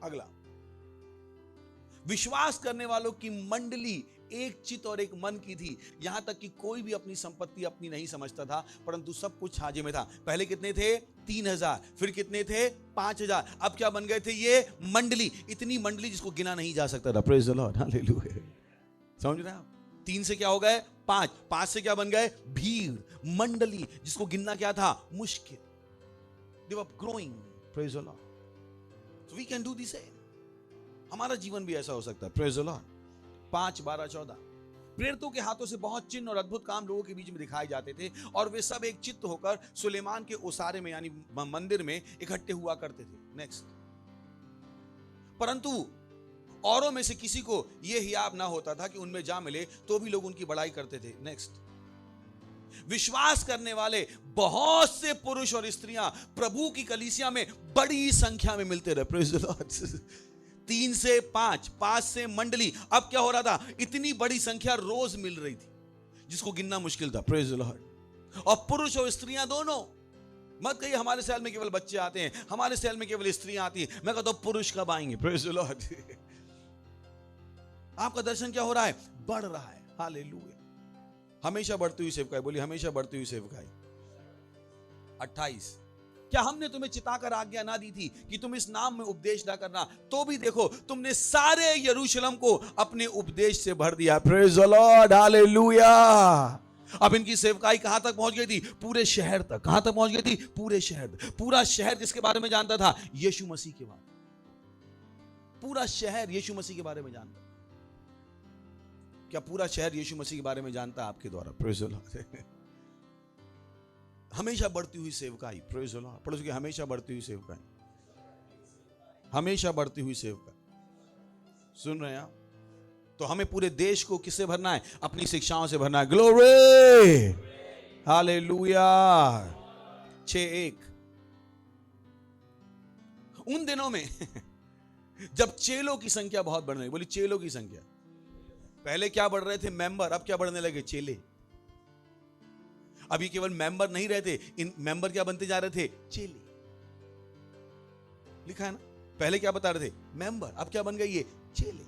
अगला, विश्वास करने वालों की मंडली एक चित और एक मन की थी। यहां तक कि कोई भी अपनी संपत्ति अपनी नहीं समझता था, परंतु सब कुछ साझे में था। पहले कितने थे? 3000। फिर कितने थे? 5000। अब क्या बन गए थे? ये मंडली। इतनी मंडली जिसको गिना नहीं जा सकता था। Praise the Lord. हालेलुया। समझ रहे हैं आप? 3 से क्या हो गए? 5। 5 से क्या बन गए? भीड़, मंडली, जिसको गिनना क्या था? मुश्किल। They were growing. Praise the Lord. So we can do the same. हमारा जीवन भी ऐसा हो सकता है। Praise the Lord. 5, 12, 14। प्रेरितों के हाथों से बहुत चिन्ह और अद्भुत काम लोगों के बीच में दिखाए जाते थे, और वे सब एक चित्त होकर सुलेमान के ओसारे में यानी मंदिर में इकट्ठे हुआ करते थे। नेक्स्ट, परंतु औरों में से किसी को यह हियाव ना होता था कि उनमें जा मिले, तो भी लोग उनकी बड़ाई करते थे। नेक्स्ट, विश्वास करने वाले बहुत से पुरुष और स्त्रियां प्रभु की कलीसिया में बड़ी संख्या में मिलते रहे। Praise the Lord. 3 से 5, 5 से मंडली। अब क्या हो रहा था, इतनी बड़ी संख्या रोज मिल रही थी जिसको गिनना मुश्किल था। Praise the Lord. और पुरुष और स्त्रियां दोनों। मत कहिए हमारे सेल में केवल बच्चे आते हैं, हमारे सेल में केवल स्त्रियां आती हैं। मैं कहता हूं पुरुष कब आएंगे? Praise the Lord. आपका दर्शन क्या हो रहा है? बढ़ रहा है। हालेलुया। हमेशा बढ़ती हुई सेवकाई। बोलिए हमेशा बढ़ती हुई सेवकाई। 28। क्या हमने तुम्हें चिताकर आज्ञा ना दी थी कि तुम इस नाम में उपदेश ना करना? तो भी देखो तुमने सारे यरूशलेम को अपने उपदेश से भर दिया। Praise the Lord. हालेलुया। अब इनकी सेवकाई कहां तक पहुंच गई थी? पूरे शहर तक। कहां तक पहुंच गई थी? पूरे शहर। पूरा शहर किसके बारे में जानता था? यीशु मसीह के बारे में। पूरा शहर यीशु मसीह के बारे में जानता। क्या पूरा शहर यीशु मसीह के बारे में जानता है आपके द्वारा? Praise the Lord. हमेशा बढ़ती हुई सेवकाई। Praise the Lord. पढ़ो कि हमेशा बढ़ती हुई सेवकाई। हमेशा बढ़ती हुई सेवकाई। सुन रहे हैं आप? तो हमें पूरे देश को किससे भरना है? अपनी शिक्षाओं से भरना है। ग्लोरी। हालेलुया। 6:1। उन दिनों में जब चेलों की संख्या बहुत बढ़ने लगी। बोली चेलों की संख्या। पहले क्या बढ़ रहे थे? मेंबर। अब क्या बढ़ने लगे? चेले। अभी केवल मेंबर नहीं रहते, इन मेंबर क्या बनते जा रहे थे? चेले। लिखा है ना? पहले क्या बता रहे थे? मेंबर। अब क्या बन गई? ये चेले।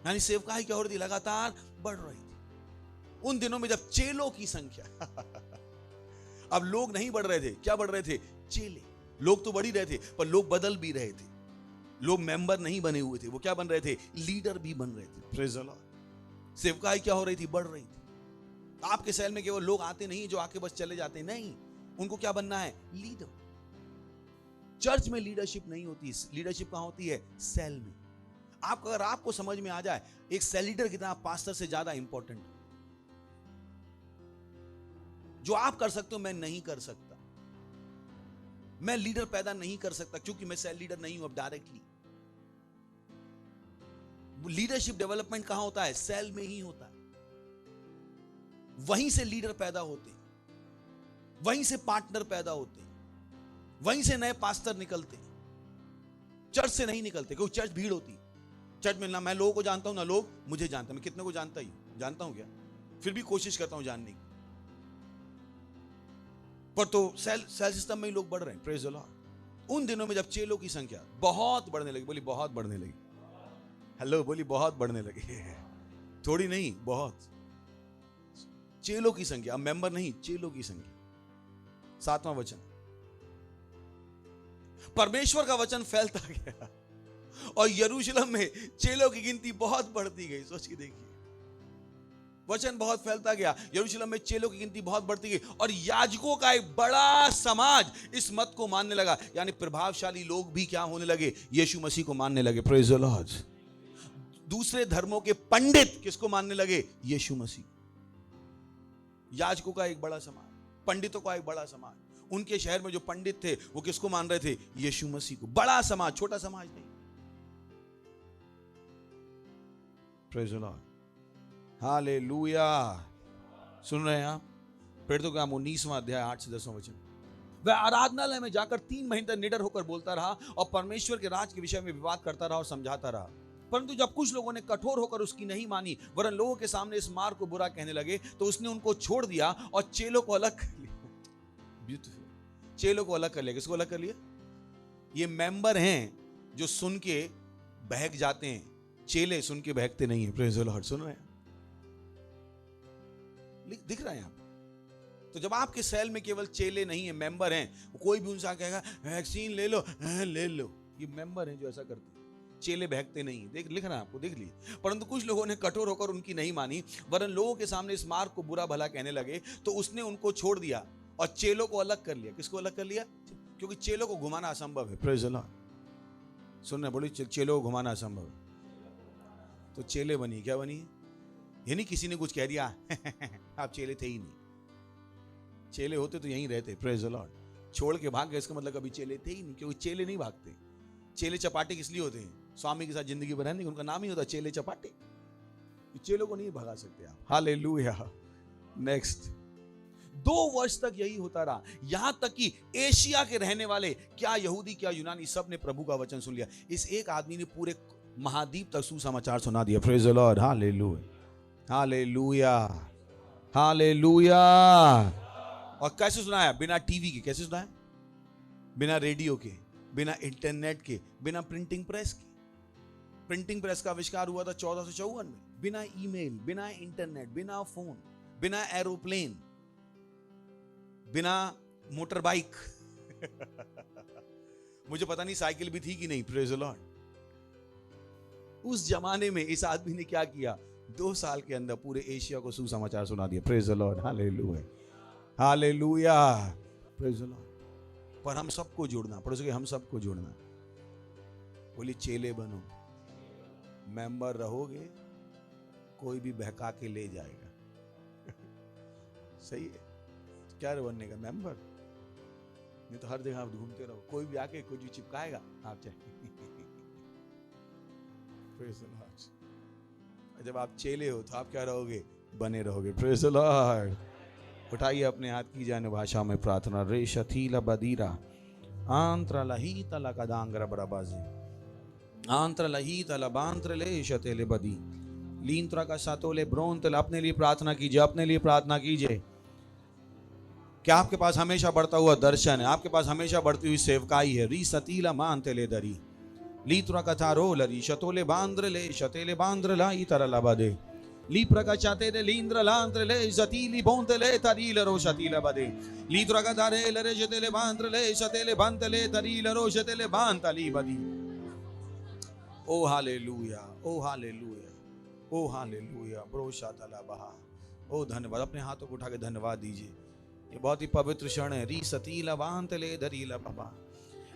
यानी सेवकाई क्या हो रही थी? लगातार बढ़ रही थी। उन दिनों में जब चेलों की संख्या अब लोग नहीं बढ़ रहे थे। क्या बढ़ रहे थे? चेले। लोग तो बढ़ ही रहे थे पर लोग बदल भी रहे थे। लोग मेंबर नहीं बने हुए थे, वो क्या बन रहे थे? लीडर भी बन रहे थे। Praise the Lord. सेवकाई क्या हो रही थी? बढ़ रही थी। आपके सेल में केवल लोग आते नहीं जो आके बस चले जाते नहीं, उनको क्या बनना है? लीडर। चर्च में लीडरशिप नहीं होती। लीडरशिप कहां होती है? सेल में। अगर आपको समझ में आ जाए एक सेल लीडर कितना पास्टर से ज्यादा इंपॉर्टेंट। जो आप कर सकते हो मैं नहीं कर सकता। मैं लीडर पैदा नहीं कर सकता क्योंकि मैं सेल लीडर नहीं हूं अब डायरेक्टली। लीडरशिप डेवलपमेंट कहां होता है? सेल में ही होता है। वहीं से लीडर पैदा होते हैं, वहीं से पार्टनर पैदा होते हैं, वहीं से नए पास्टर निकलते हैं। चर्च से नहीं निकलते क्योंकि चर्च भीड़ होती है। चर्च में ना मैं लोगों को जानता हूं ना लोग मुझे जानते हैं। मैं कितने को जानता हूं क्या? फिर भी कोशिश करता हूं जानने की। पर तो सेल सिस्टम में ही लोग बढ़ रहे हैं। Praise the Lord. उन दिनों में जब चेलों की संख्या बहुत बढ़ने लगी। बोली बहुत बढ़ने लगी। हेलो। बोली बहुत बढ़ने लगी। थोड़ी नहीं, बहुत। चेलों की संख्या। अब मेंबर नहीं, चेलों की संख्या। 7वां वचन। परमेश्वर का वचन फैलता गया और यरूशलेम में चेलों की गिनती बहुत बढ़ती गई। सोच के देखिए, वचन बहुत फैलता गया। यरूशलेम में चेलों की गिनती बहुत बढ़ती गई और याजकों का एक बड़ा समाज इस मत को मानने लगा। यानी प्रभावशाली लोग भी क्या होने लगे? यीशु मसीह को मानने लगे। Praise the Lord. दूसरे धर्मों के पंडित किसको मानने लगे? यीशु मसीह। याजकों का एक बड़ा समाज, पंडितों का एक बड़ा समाज। उनके शहर में जो पंडित थे वो किसको मान रहे थे? यीशु मसीह को। बड़ा समाज, छोटा समाज नहीं। Praise the Lord. हालेलुया। सुन रहे हैं आप? फिर तो क्या 19वां अध्याय 8 से 10वां वचन। वह आराधनालय में जाकर 3 महीने तक निडर होकर बोलता रहा और परमेश्वर के राज के विषय में विवाद करता रहा और समझाता रहा। परंतु जब कुछ लोगों ने कठोर होकर उसकी नहीं मानी वरन लोगों के सामने इस मार्ग को बुरा कहने लगे तो उसने उनको छोड़ दिया और चेलों को अलग कर लिया। ब्यूटीफुल। चेलों को अलग कर लिया। किसको अलग कर लिया? ये मेंबर हैं जो सुन के बहक जाते हैं, चेले सुन के बहकते नहीं है। Praise the Lord. सुन रहे हैं? दिख रहा है यहाँ? तो जब आपके सेल में केवल चेले नहीं है, मेंबर हैं, कोई भी उनसे कहेगा वैक्सीन ले लो, ले लो। ये मेंबर हैं जो ऐसा करते हैं। चेले बहकते नहीं। देख, लिख रहा है आपको, देख लीजिए। परंतु कुछ लोगों ने कठोर होकर उनकी नहीं मानी वरन लोगों के सामने इस मार्ग को बुरा भला कहने लगे तो उसने उनको छोड़ दिया और चेलों को अलग कर लिया। किसको अलग कर लिया? क्योंकि चेलों को घुमाना असंभव है। Praise the Lord. सुन रहे? बोली चेलों को घुमाना असंभव है। तो चेले बनी। क्या बनी? ये नहीं किसी ने कुछ कह दिया आप चेले थे ही नहीं। चेले होते तो यहीं रहते। Praise the Lord. छोड़ के भाग गए इसका मतलब कभी चेले थे ही नहीं। क्योंकि चेले नहीं भागते। चेले चपाटे किस लिए होते हैं? स्वामी के साथ जिंदगी बनाने की। उनका नाम ही होता है चेले चपाटे। चेलों को नहीं भगा सकते आप। हालेलुया। नेक्स्ट 2 वर्ष तक यही होता रहा, यहां तक कि एशिया के रहने वाले, क्या यहूदी क्या यूनानी, सब ने प्रभु का वचन सुन लिया। इस एक आदमी ने पूरे महाद्वीप तक सुसमाचार सुना दिया। Praise the Lord, hallelujah, hallelujah, hallelujah. और कैसे सुनाया? बिना टीवी के। कैसे सुनाया? बिना रेडियो के, बिना इंटरनेट के, बिना प्रिंटिंग प्रेस के। प्रिंटिंग प्रेस का आविष्कार हुआ था 1454 में। बिना ईमेल, बिना इंटरनेट, बिना फोन, बिना एरोप्लेन, बिना मोटर बाइक मुझे पता नहीं साइकिल भी थी कि नहीं। Praise the Lord. उस जमाने में इस आदमी ने क्या किया? 2 साल के अंदर पूरे एशिया को सुसमाचार सुना दिया। Praise the Lord, hallelujah, hallelujah, praise the Lord. पर हम सबको जुड़ना, पड़ोसी के हम सबको जुड़ना। बोलिए चेले बनो, मेंबर रहोगे, कोई भी बहका के ले जाएगा। सही है? क्या बनने का? मेंबर। नहीं तो हर जगह आप घूमते रहो, कोई भी आके कुछ भी चिपकाएगा, आप चाहे। जब आप चेले हो तो आप क्या रहोगे? बने रहोगे। Praise the Lord. उठाइए अपने हाथ, की जाने भाषा में प्रार्थना। रे शथीला बदीरा आंत्र लहीता लकदांग्र बराबाजी आंत्र लहीता लबांत्र ले शतेले बदी लींत्रा का सातोले ब्रोंतल। अपने लिए प्रार्थना कीजिए, अपने लिए प्रार्थना कीजिए। क्या आपके पास हमेशा बढ़ता हुआ दर्शन है? आपके पास हमेशा बढ़ती हुई सेवकाई है? री सतीला मानते ले दरी लीत्रा कथा रो लरी शतोले बांद्र ले शतेले बांद्र लाई तरला बदे लीप्रा का चाते ले लींद्र लांद्र ले शतीली बोंते ले तरील रो शतीला बदे लीत्रा का दारे लरे शतेले बांद्र ले शतेले बंत ले तरील रो शतेले बांतली बदी। ओ हालेलुया, ओ हालेलुया, ओ हालेलुया। ब्रोशा तला बहा। ओ धन्यवाद। अपने हाथों को उठा के धन्यवाद दीजिए। ये बहुत ही पवित्र क्षण है। री सतीला बांत ले धरीला बाबा।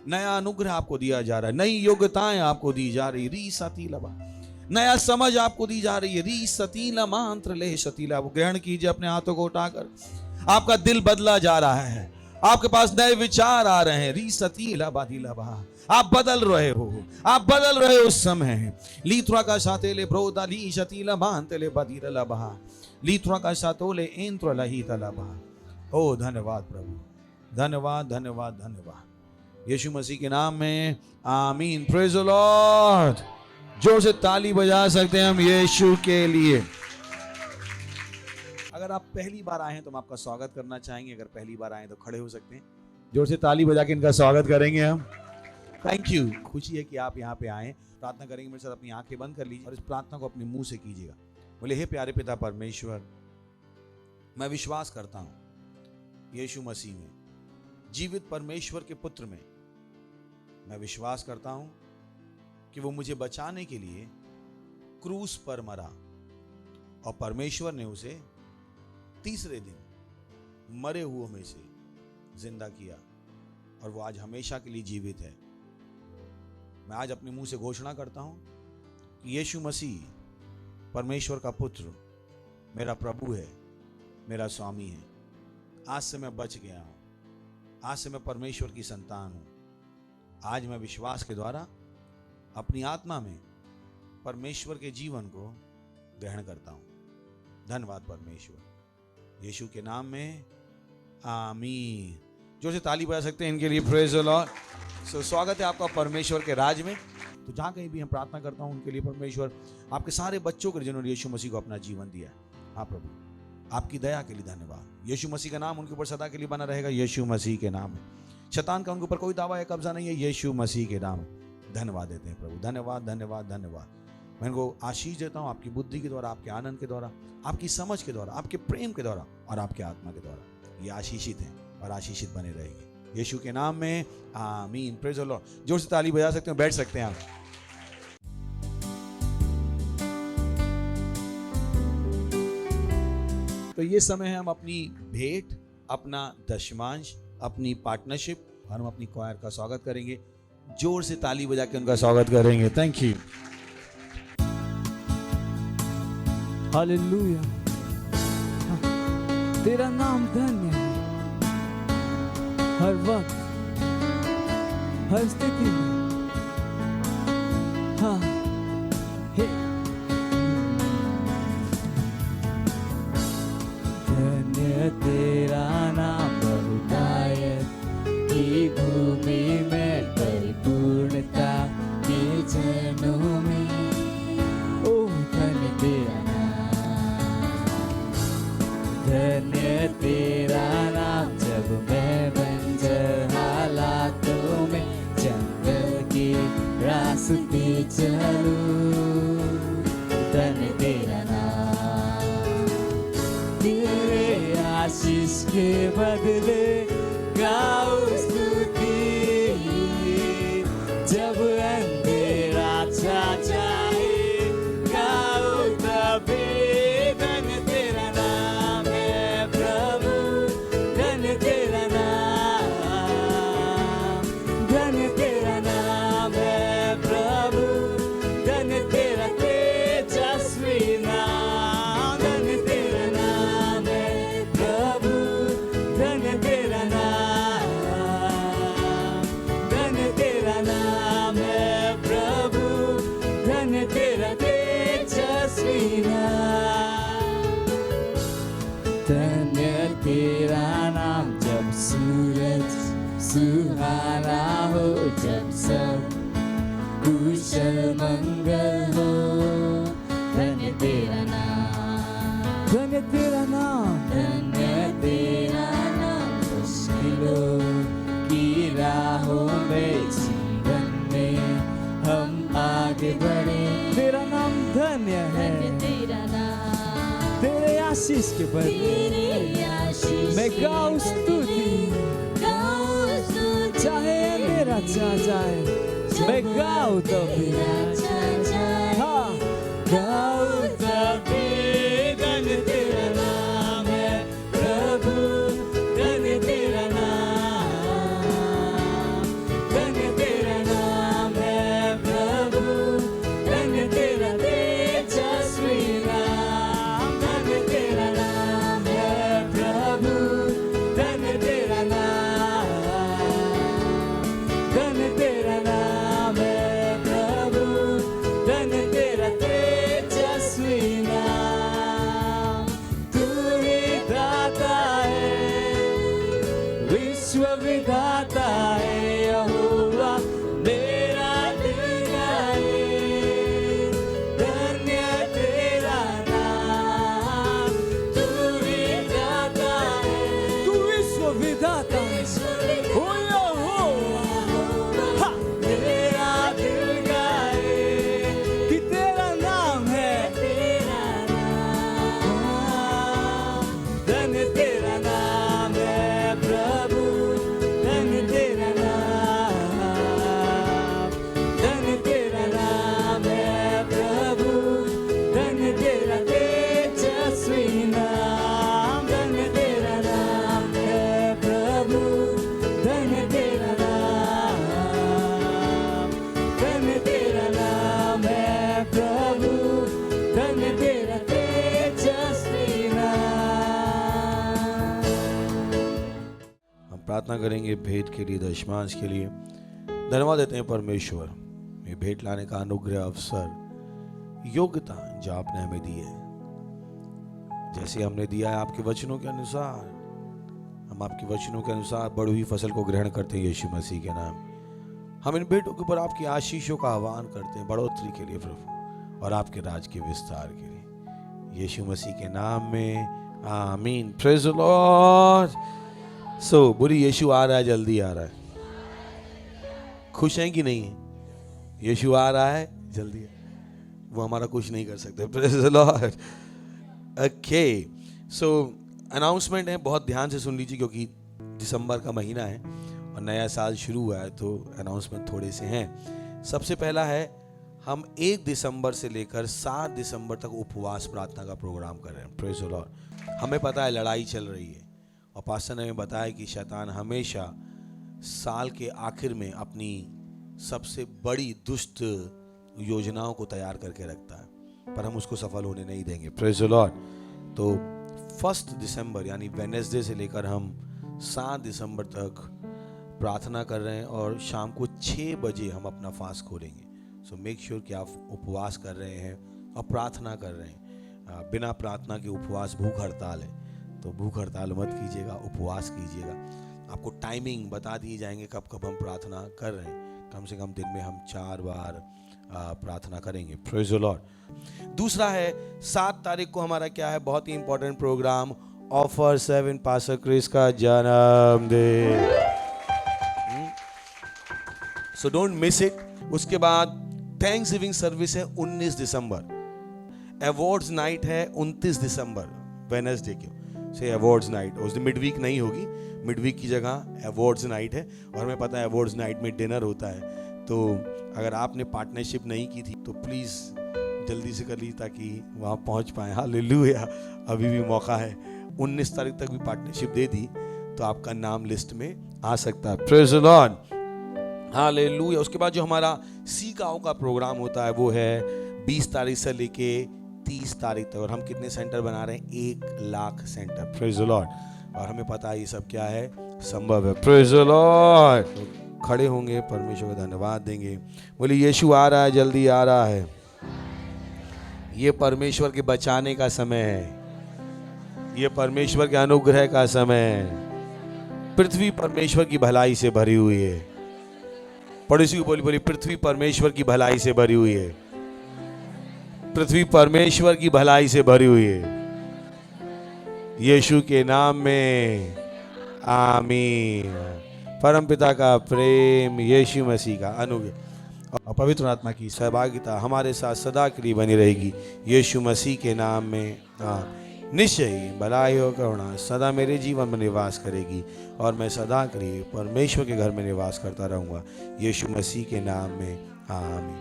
नया अनुग्रह आपको दिया जा रहा है, नई योग्यताएं आपको दी जा रही। री सतीला बा, नया समझ आपको दी जा रही है। री सतीला मंत्र ले सतीला। वो ग्रहण कीजिए अपने हाथों को उठाकर। आपका दिल बदला जा रहा है, आपके पास नए विचार आ रहे हैं। री सतीला बादीला बहा। आप बदल रहे हो, आप बदल रहे हो उस समय। लीथुआ का सातेले ब्रोदा ली शतीला बांतले बदीला बहा लीथुआ का सातोले एंत्र लही तला बहा। ओ धन्यवाद प्रभु, धन्यवाद, धन्यवाद, धन्यवाद। यीशु मसीह के नाम में आमीन। Praise the Lord. जोर से ताली बजा सकते हैं हम यीशु के लिए। अगर आप पहली बार आए हैं तो हम आपका स्वागत करना चाहेंगे। अगर पहली बार आए तो खड़े हो सकते हैं, जोर से ताली बजा के इनका स्वागत करेंगे हम। Thank you. खुशी है कि आप यहाँ पे आए। प्रार्थना करेंगे मेरे साथ। अपनी आंखें बंद कर लीजिए और इस प्रार्थना को अपने मुंह से कीजिएगा। बोले, हे प्यारे पिता परमेश्वर, मैं विश्वास करता हूँ यीशु मसीह में, जीवित परमेश्वर के पुत्र में। मैं विश्वास करता हूं कि वो मुझे बचाने के लिए क्रूस पर मरा और परमेश्वर ने उसे तीसरे दिन मरे हुओं में से जिंदा किया और वो आज हमेशा के लिए जीवित है। मैं आज अपने मुंह से घोषणा करता हूं कि यीशु मसीह परमेश्वर का पुत्र मेरा प्रभु है, मेरा स्वामी है। आज से मैं बच गया हूं, आज से मैं परमेश्वर की संतान हूं। आज मैं विश्वास के द्वारा अपनी आत्मा में परमेश्वर के जीवन को ग्रहण करता हूं। धन्यवाद परमेश्वर, यीशु के नाम में आमीन। जोर से ताली बजा सकते हैं इनके लिए। Praise the Lord. सो स्वागत है आपका परमेश्वर के राज में। तो जहां कहीं भी हम प्रार्थना करता हूं उनके लिए परमेश्वर आपके सारे बच्चों के लिए जिन्होंने यीशु मसीह को अपना जीवन दिया है। हाँ प्रभु, आपकी दया के लिए धन्यवाद। यीशु मसीह का नाम उनके ऊपर सदा के लिए बना रहेगा। यीशु मसीह के नाम में शैतान का उनके ऊपर कोई दावा या कब्जा नहीं है। यीशु मसीह के नाम धन्यवाद देते हैं प्रभु। धन्यवाद, धन्यवाद, धन्यवाद। मैं इनको आशीष देता हूँ आपकी बुद्धि के द्वारा, आपके आनंद के द्वारा, आपकी समझ के द्वारा, आपके प्रेम के द्वारा और आपके आत्मा के द्वारा। ये आशीषित हैं और आशीषित बने रहेंगे यीशु के नाम में आमीन। Praise the Lord. जोर से ताली बजा सकते हैं, बैठ सकते हैं आप। तो ये समय है हम अपनी भेंट, अपना दशमांश, अपनी पार्टनरशिप और हम अपनी क्वायर का स्वागत करेंगे। जोर से ताली बजा के उनका स्वागत करेंगे। Thank you. हालेलुया। तेरा नाम धन्य है, हर वक्त, हर स्थिति में। हाँ, हे धन्य तेरा धन्य तेरा नाम। तेरे आशीष के बदले गाओ स्तुति, जब अंधेरा छा जाए गाओ तभी। धन्य तेरा नाम है प्रभु, धन्य तेरा नाम, धन्य तेरा नाम है प्रभु, धन्य तेरा तेजस्वी नाम। धन्य तेरा नाम है प्रभु, धन्य तेरा नाम, धन्य तेरा नाम है प्रभु, धन्य तेरा तेजस्वी नाम। धन्य तेरा नाम जब सूरज सुहाना हो, जब सब कुशल मंगल हो। धन्य तेरा नाम, धन्य तेरा नाम, धन्य तेरा नाम। मुश्किलों की राहों में जीवन में हम आगे बढ़े। तेरा नाम धन्य है, तेरा नाम, तेरे आशीष के बदले मैं गाऊं स्तुति, चाहे अंधेरा छा जाए मैं गाऊं तभी। हाँ, गाऊं तभी। धन्य तेरा नाम है प्रभु, धन्य तेरा नाम, धन्य तेरा नाम है प्रभु, धन्य तेरा तेजस्वी नाम। धन्य तेरा नाम है प्रभु, धन्य तेरा नाम, धन्य तेरा नाम है प्रभु, धन्य तेरा तेजस्वी नाम। तू ही दाता है, विश्व विधाता है यहोवा, मेरा दिल गाए। धन्य तेरा नाम, तू ही दाता है, तू विश्व विधाता है। ओ यहोवा, मेरा दिल गाए कि तेरा नाम है, तेरा नाम। धन्य तेरा नाम है प्रभु, धन्य तेरा नाम, धन्य तेरा नाम है प्रभु, धन्य तेरा तेजस्वी नाम। धन्य तेरा नाम है प्रभु, धन्य तेरा नाम, धन्य तेरा नाम है प्रभु, धन्य तेरा तेजस्वी नाम। हम प्रार्थना करेंगे भेंट के लिए, दशमांश के लिए। धन्यवाद देते हैं परमेश्वर, ये भेंट लाने का अनुग्रह, अवसर, योग्यता जो आपने हमें दी है। जैसे हमने दिया है आपके वचनों के अनुसार, हम आपके वचनों के अनुसार बढ़ी हुई फसल को ग्रहण करते हैं यीशु मसीह के नाम। हम इन भेंटों के ऊपर आपकी आशीषों का आह्वान करते हैं, बढ़ोतरी के लिए प्रभु, और आपके राज के विस्तार के लिए, यीशु मसीह के नाम में आमीन। Praise the Lord. सो बुरी यीशु आ रहा है, जल्दी आ रहा है। खुश हैं कि नहीं? यीशु आ रहा है, जल्दी। वो हमारा कुछ नहीं कर सकते। Praise the Lord. Okay, so announcement है, बहुत ध्यान से सुन लीजिए क्योंकि दिसंबर का महीना है और नया साल शुरू हुआ है, तो अनाउंसमेंट थोड़े से हैं। सबसे पहला है, हम 1 दिसंबर से लेकर 7 दिसंबर तक उपवास प्रार्थना का प्रोग्राम कर रहे हैं। Praise the Lord. हमें पता है लड़ाई चल रही है और पास्टर ने हमें बताया कि शैतान हमेशा साल के आखिर में अपनी सबसे बड़ी दुष्ट योजनाओं को तैयार करके रखता है, पर हम उसको सफल होने नहीं देंगे। Praise the Lord. तो 1 दिसंबर यानी वेडनेसडे से लेकर हम 7 दिसंबर तक प्रार्थना कर रहे हैं और शाम को 6 बजे हम अपना फास्ट खोलेंगे। सो मेक श्योर कि आप उपवास कर रहे हैं और प्रार्थना कर रहे हैं। बिना प्रार्थना के उपवास भूख हड़ताल है, तो भूख हड़ताल मत कीजिएगा, उपवास कीजिएगा। आपको टाइमिंग बता दिए जाएंगे कब कब हम प्रार्थना कर रहे हैं। कम से कम दिन में हम 4 बार प्रार्थना करेंगे। Praise the Lord. दूसरा है 7 तारीख को हमारा क्या है, बहुत ही important programme, offer 7 pastor Chris का जन्मदिन। So don't miss it. उसके बाद थैंक्सगिविंग सर्विस है 19 दिसंबर। अवार्ड्स नाइट है 29 दिसंबर वेडनेसडे के से अवार्ड्स नाइट, उस दिन मिड वीक नहीं होगी, मिड वीक की जगह अवार्ड्स नाइट है। और हमें पता है अवार्ड्स नाइट में डिनर होता है, तो अगर आपने पार्टनरशिप नहीं की थी तो प्लीज़ जल्दी से कर लीजिए ताकि वहाँ पहुँच पाएँ। हालेलुया, अभी भी मौका है। 19 तारीख तक भी पार्टनरशिप दे दी तो आपका नाम लिस्ट में आ सकता है। Praise the Lord, hallelujah. उसके बाद जो हमारा सी गाँव का प्रोग्राम होता है वो है 20 तारीख से लेके 30 तारीख तक, और हम कितने सेंटर बना रहे हैं? 1 lakh centre. Praise the Lord. और हमें पता है ये सब क्या है, संभव है। Praise the Lord. तो खड़े होंगे, परमेश्वर का धन्यवाद देंगे। बोले यीशु आ रहा है, जल्दी आ रहा है। ये परमेश्वर के बचाने का समय है, ये परमेश्वर के अनुग्रह का समय है। पृथ्वी परमेश्वर की भलाई से भरी हुई है। पड़ोसी को बोली पृथ्वी परमेश्वर की भलाई से भरी हुई है। पृथ्वी परमेश्वर की भलाई से भरी हुई है। यीशु के नाम में आमीन। परमपिता का प्रेम, यीशु मसीह का अनुग्रह और पवित्र आत्मा की सहभागिता हमारे साथ सदा के लिए बनी रहेगी। यीशु मसीह के नाम में निश्चय ही भलाई और करुणा सदा मेरे जीवन में निवास करेगी और मैं सदा के लिए परमेश्वर के घर में निवास करता रहूँगा। यीशु मसीह के नाम में आमीन।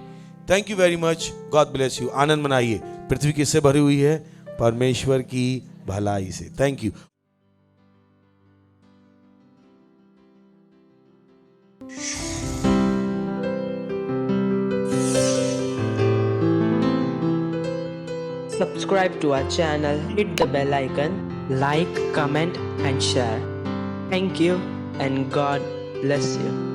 Thank you very much, God bless you. आनंद मनाइए। पृथ्वी किससे भरी हुई है? परमेश्वर की भलाई से। Thank you. Subscribe to our channel, hit the bell icon, like, comment and share. Thank you and God bless you.